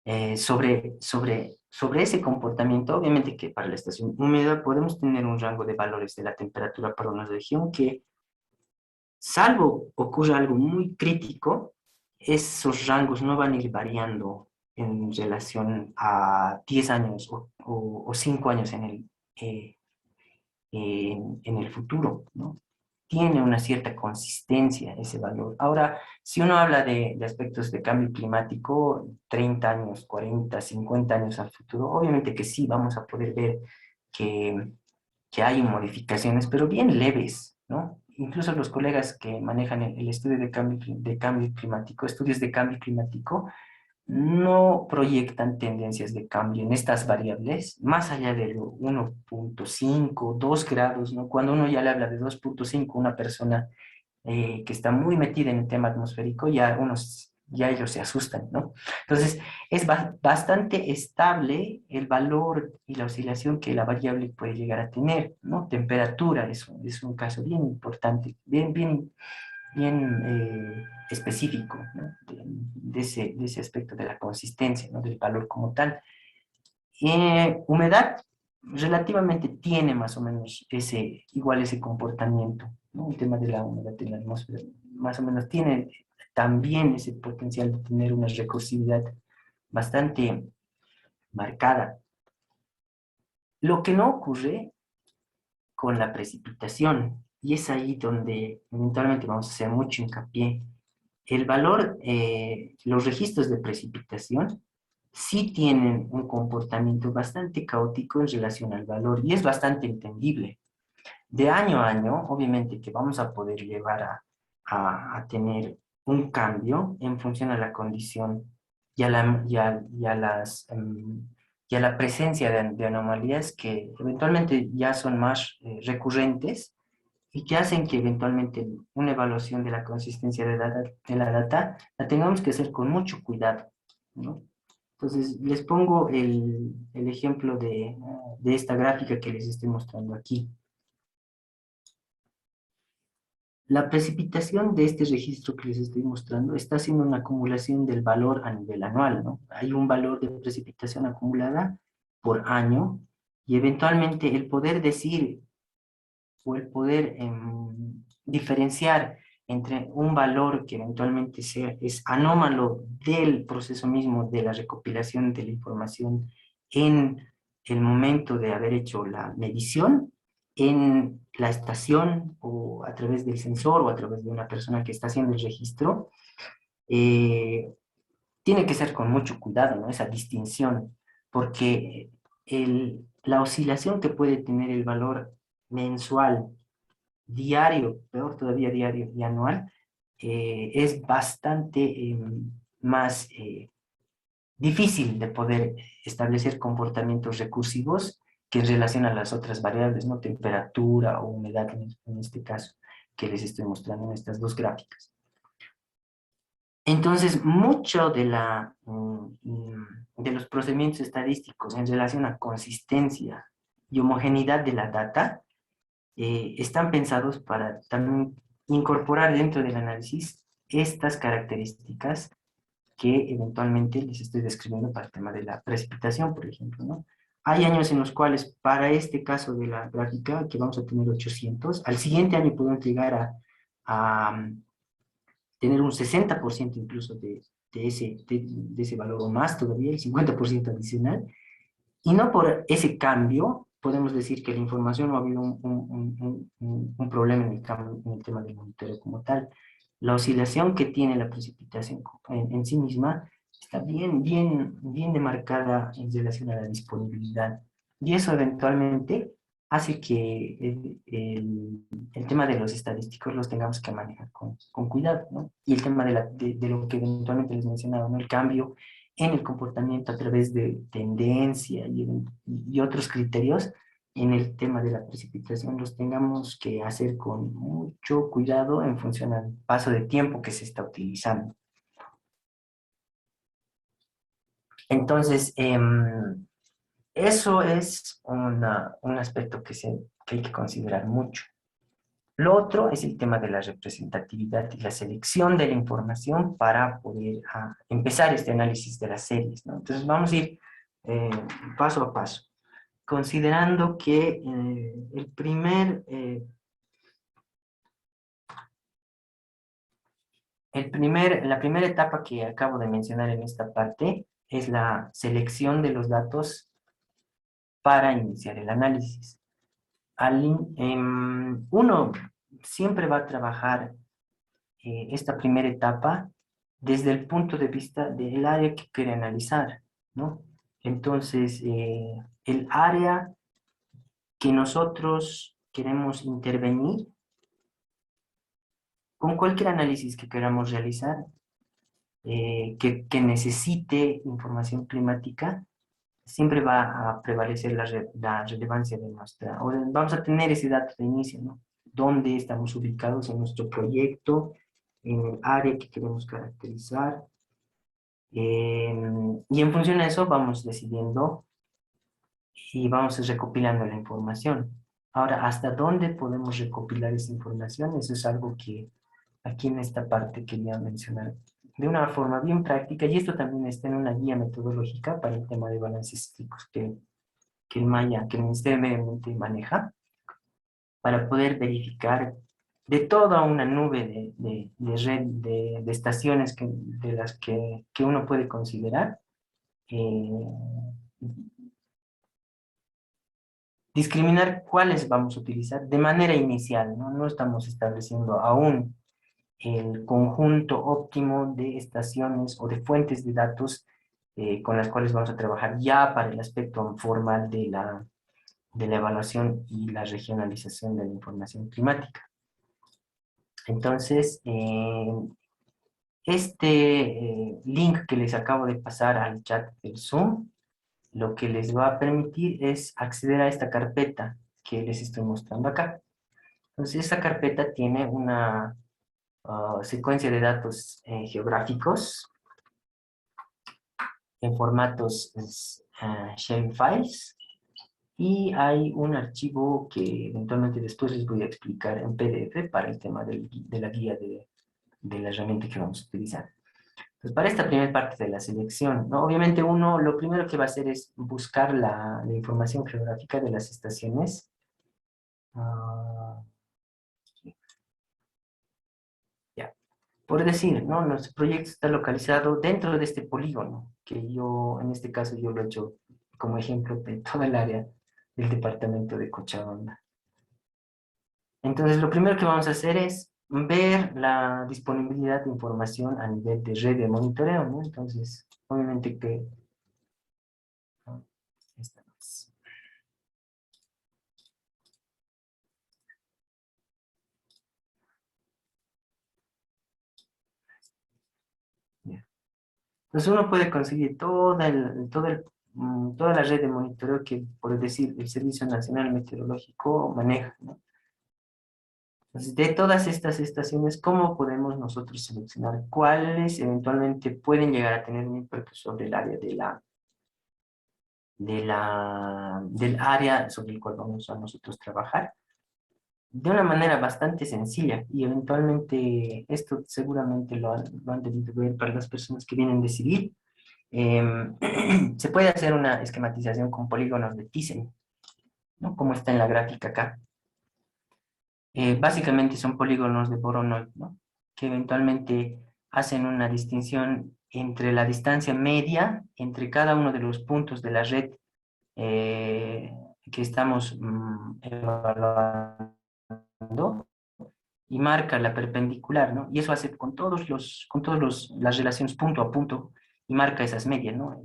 sobre ese comportamiento, obviamente que para la estación húmeda podemos tener un rango de valores de la temperatura para una región que, salvo ocurra algo muy crítico, esos rangos no van a ir variando en relación a 10 años o 5 años eh, en el futuro, ¿no? Tiene una cierta consistencia ese valor. Ahora, si uno habla de aspectos de cambio climático, 30 años, 40, 50 años al futuro, obviamente que sí vamos a poder ver que, que hay modificaciones, pero bien leves, ¿no? Incluso los colegas que manejan el estudio de cambio climático, estudios de cambio climático, no proyectan tendencias de cambio en estas variables más allá de lo 1.5, 2 grados, ¿no? Cuando uno ya le habla de 2.5, una persona que está muy metida en el tema atmosférico, ya ellos se asustan, ¿no? Entonces, es bastante estable el valor y la oscilación que la variable puede llegar a tener, ¿no? Temperatura es un caso bien importante, bien específico, ¿no? De ese aspecto de la consistencia, ¿no? Del valor como tal. Humedad relativamente tiene más o menos igual ese comportamiento, ¿no? El tema de la humedad en la atmósfera más o menos tiene también ese potencial de tener una recursividad bastante marcada. Lo que no ocurre con la precipitación, y es ahí donde eventualmente vamos a hacer mucho hincapié. Los registros de precipitación sí tienen un comportamiento bastante caótico en relación al valor y es bastante entendible. De año a año, obviamente que vamos a poder llevar a tener un cambio en función a la condición y a la presencia de anomalías que eventualmente ya son más recurrentes y que hacen que eventualmente una evaluación de la consistencia de la data la tengamos que hacer con mucho cuidado, ¿no? Entonces, les pongo el ejemplo de esta gráfica que les estoy mostrando aquí. La precipitación de este registro que les estoy mostrando está haciendo una acumulación del valor a nivel anual, ¿no? Hay un valor de precipitación acumulada por año y eventualmente el poder decir o el poder diferenciar entre un valor que eventualmente es anómalo del proceso mismo de la recopilación de la información en el momento de haber hecho la medición, en la estación o a través del sensor o a través de una persona que está haciendo el registro, eh, tiene que ser con mucho cuidado, ¿no? Esa distinción, porque la oscilación que puede tener el valor mensual, diario, peor todavía diario y anual, es bastante más difícil de poder establecer comportamientos recursivos que en relación a las otras variables, ¿no? Temperatura o humedad en este caso, que les estoy mostrando en estas dos gráficas. Entonces, mucho de los procedimientos estadísticos en relación a consistencia y homogeneidad de la data están pensados para también incorporar dentro del análisis estas características que eventualmente les estoy describiendo para el tema de la precipitación, por ejemplo, ¿no? Hay años en los cuales, para este caso de la gráfica, que vamos a tener 800, al siguiente año podemos llegar a tener un 60% incluso de ese valor o más todavía, el 50% adicional. Y no por ese cambio podemos decir que la información no ha habido un problema en el tema del monitoreo como tal. La oscilación que tiene la precipitación en sí misma está bien demarcada en relación a la disponibilidad. Y eso eventualmente hace que el tema de los estadísticos los tengamos que manejar con cuidado, ¿no? Y el tema de lo que eventualmente les mencionaba, ¿no? El cambio en el comportamiento a través de tendencia y otros criterios en el tema de la precipitación los tengamos que hacer con mucho cuidado en función al paso de tiempo que se está utilizando. Entonces, eso es un aspecto que hay que considerar mucho. Lo otro es el tema de la representatividad y la selección de la información para poder empezar este análisis de las series, ¿no? Entonces vamos a ir eh, paso a paso, considerando que la primera etapa que acabo de mencionar en esta parte es la selección de los datos para iniciar el análisis. Uno siempre va a trabajar esta primera etapa desde el punto de vista del área que quiere analizar, ¿no? Entonces, el área que nosotros queremos intervenir, con cualquier análisis que queramos realizar, que necesite información climática, siempre va a prevalecer la relevancia de nuestra. Ahora vamos a tener ese dato de inicio, ¿no? ¿Dónde estamos ubicados en nuestro proyecto, en el área que queremos caracterizar? Y en función de eso vamos decidiendo y vamos recopilando la información. Ahora, ¿hasta dónde podemos recopilar esa información? Eso es algo que aquí en esta parte quería mencionar de una forma bien práctica, y esto también está en una guía metodológica para el tema de balances cíclicos que que el Ministerio de Medio Ambiente maneja, para poder verificar de toda una nube de estaciones de las que uno puede considerar, eh, discriminar cuáles vamos a utilizar de manera inicial, ¿no? No estamos estableciendo aún el conjunto óptimo de estaciones o de fuentes de datos con las cuales vamos a trabajar ya para el aspecto formal de la evaluación y la regionalización de la información climática. Entonces, link que les acabo de pasar al chat del Zoom, lo que les va a permitir es acceder a esta carpeta que les estoy mostrando acá. Entonces, esta carpeta tiene una secuencia de datos geográficos en formatos sharefiles, y hay un archivo que eventualmente después les voy a explicar en PDF para el tema de la guía de la herramienta que vamos a utilizar. Pues para esta primera parte de la selección, ¿no? Obviamente uno lo primero que va a hacer es buscar la información geográfica de las estaciones. Ya. Por decir, ¿no? Nuestro proyecto está localizado dentro de este polígono, que yo, en este caso, yo lo he hecho como ejemplo de toda el área del departamento de Cochabamba. Entonces, lo primero que vamos a hacer es ver la disponibilidad de información a nivel de red de monitoreo, ¿no? Entonces, obviamente que... ¿no? Esta no es. Ya. Entonces, uno puede conseguir toda la red de monitoreo que, por decir, el Servicio Nacional Meteorológico maneja, ¿no? Entonces, de todas estas estaciones, ¿cómo podemos nosotros seleccionar cuáles eventualmente pueden llegar a tener un impacto sobre el área del área sobre el cual vamos a nosotros trabajar? De una manera bastante sencilla, y eventualmente esto seguramente lo han debido ver para las personas que vienen de civil. Se puede hacer una esquematización con polígonos de Thyssen, ¿no? Como está en la gráfica acá. Básicamente son polígonos de Voronoi, ¿no? Que eventualmente hacen una distinción entre la distancia media entre cada uno de los puntos de la red eh, que estamos evaluando y marca la perpendicular, ¿no? Y eso hace con todos las relaciones punto a punto y marca esas medias, ¿no?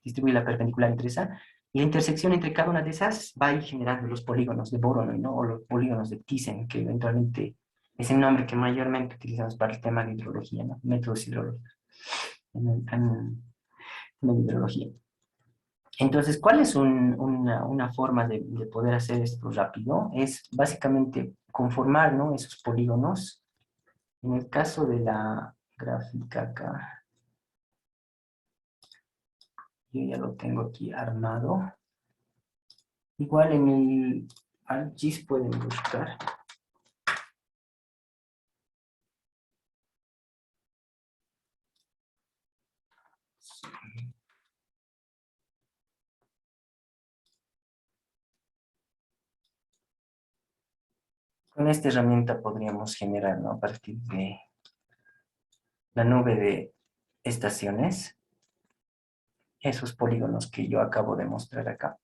Distribuye la perpendicular entre esa. Y la intersección entre cada una de esas va a ir generando los polígonos de Voronoi, ¿no? O los polígonos de Thyssen, que eventualmente es el nombre que mayormente utilizamos para el tema de hidrología, ¿no? Métodos hidrológicos en hidrología. Entonces, ¿cuál es una forma de poder hacer esto rápido? Es básicamente conformar, ¿no? Esos polígonos. En el caso de la gráfica acá, yo ya lo tengo aquí armado. Igual en el ArcGIS pueden buscar. Con esta herramienta podríamos generar, ¿no? A partir de la nube de estaciones, esos polígonos que yo acabo de mostrar acá.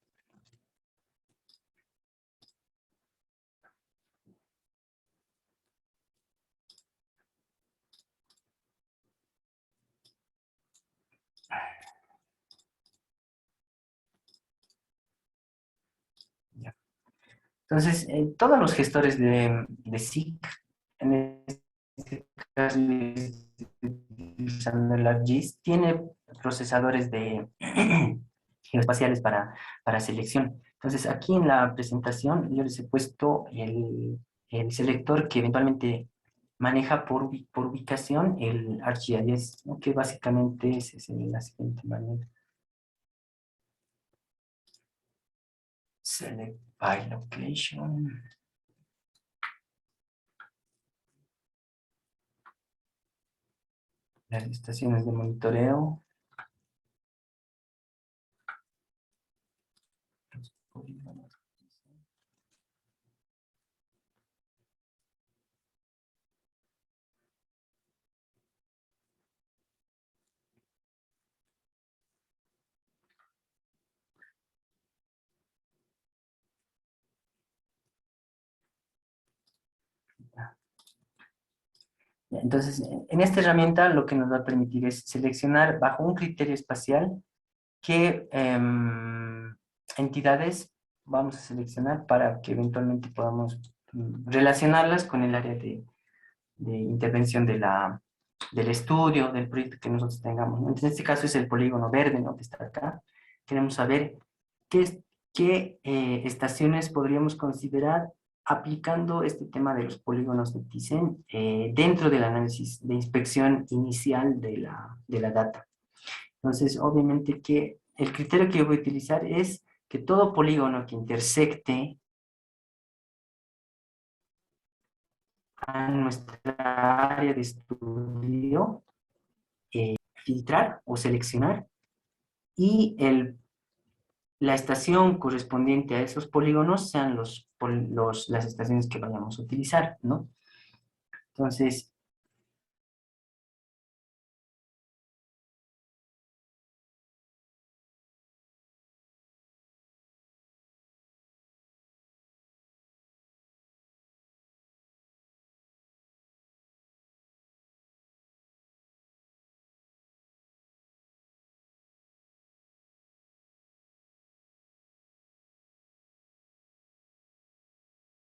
Ya. Entonces, todos los gestores de SIC, en este caso, utilizando el ArcGIS, tiene procesadores de geoespaciales para selección. Entonces, aquí en la presentación yo les he puesto el selector que eventualmente maneja por ubicación el ArcGIS, ¿no? Que básicamente es de la siguiente manera. Select by location. Las estaciones de monitoreo. Los polígonos. Entonces, en esta herramienta lo que nos va a permitir es seleccionar bajo un criterio espacial qué entidades vamos a seleccionar para que eventualmente podamos relacionarlas con el área de intervención del estudio, del proyecto que nosotros tengamos, ¿no? Entonces, en este caso es el polígono verde, ¿no? Que está acá. Queremos saber qué estaciones podríamos considerar aplicando este tema de los polígonos de Thyssen dentro del análisis de inspección inicial de la data. Entonces, obviamente que el criterio que yo voy a utilizar es que todo polígono que intersecte a nuestra área de estudio, filtrar o seleccionar, y la estación correspondiente a esos polígonos sean las estaciones que vayamos a utilizar, ¿no? Entonces,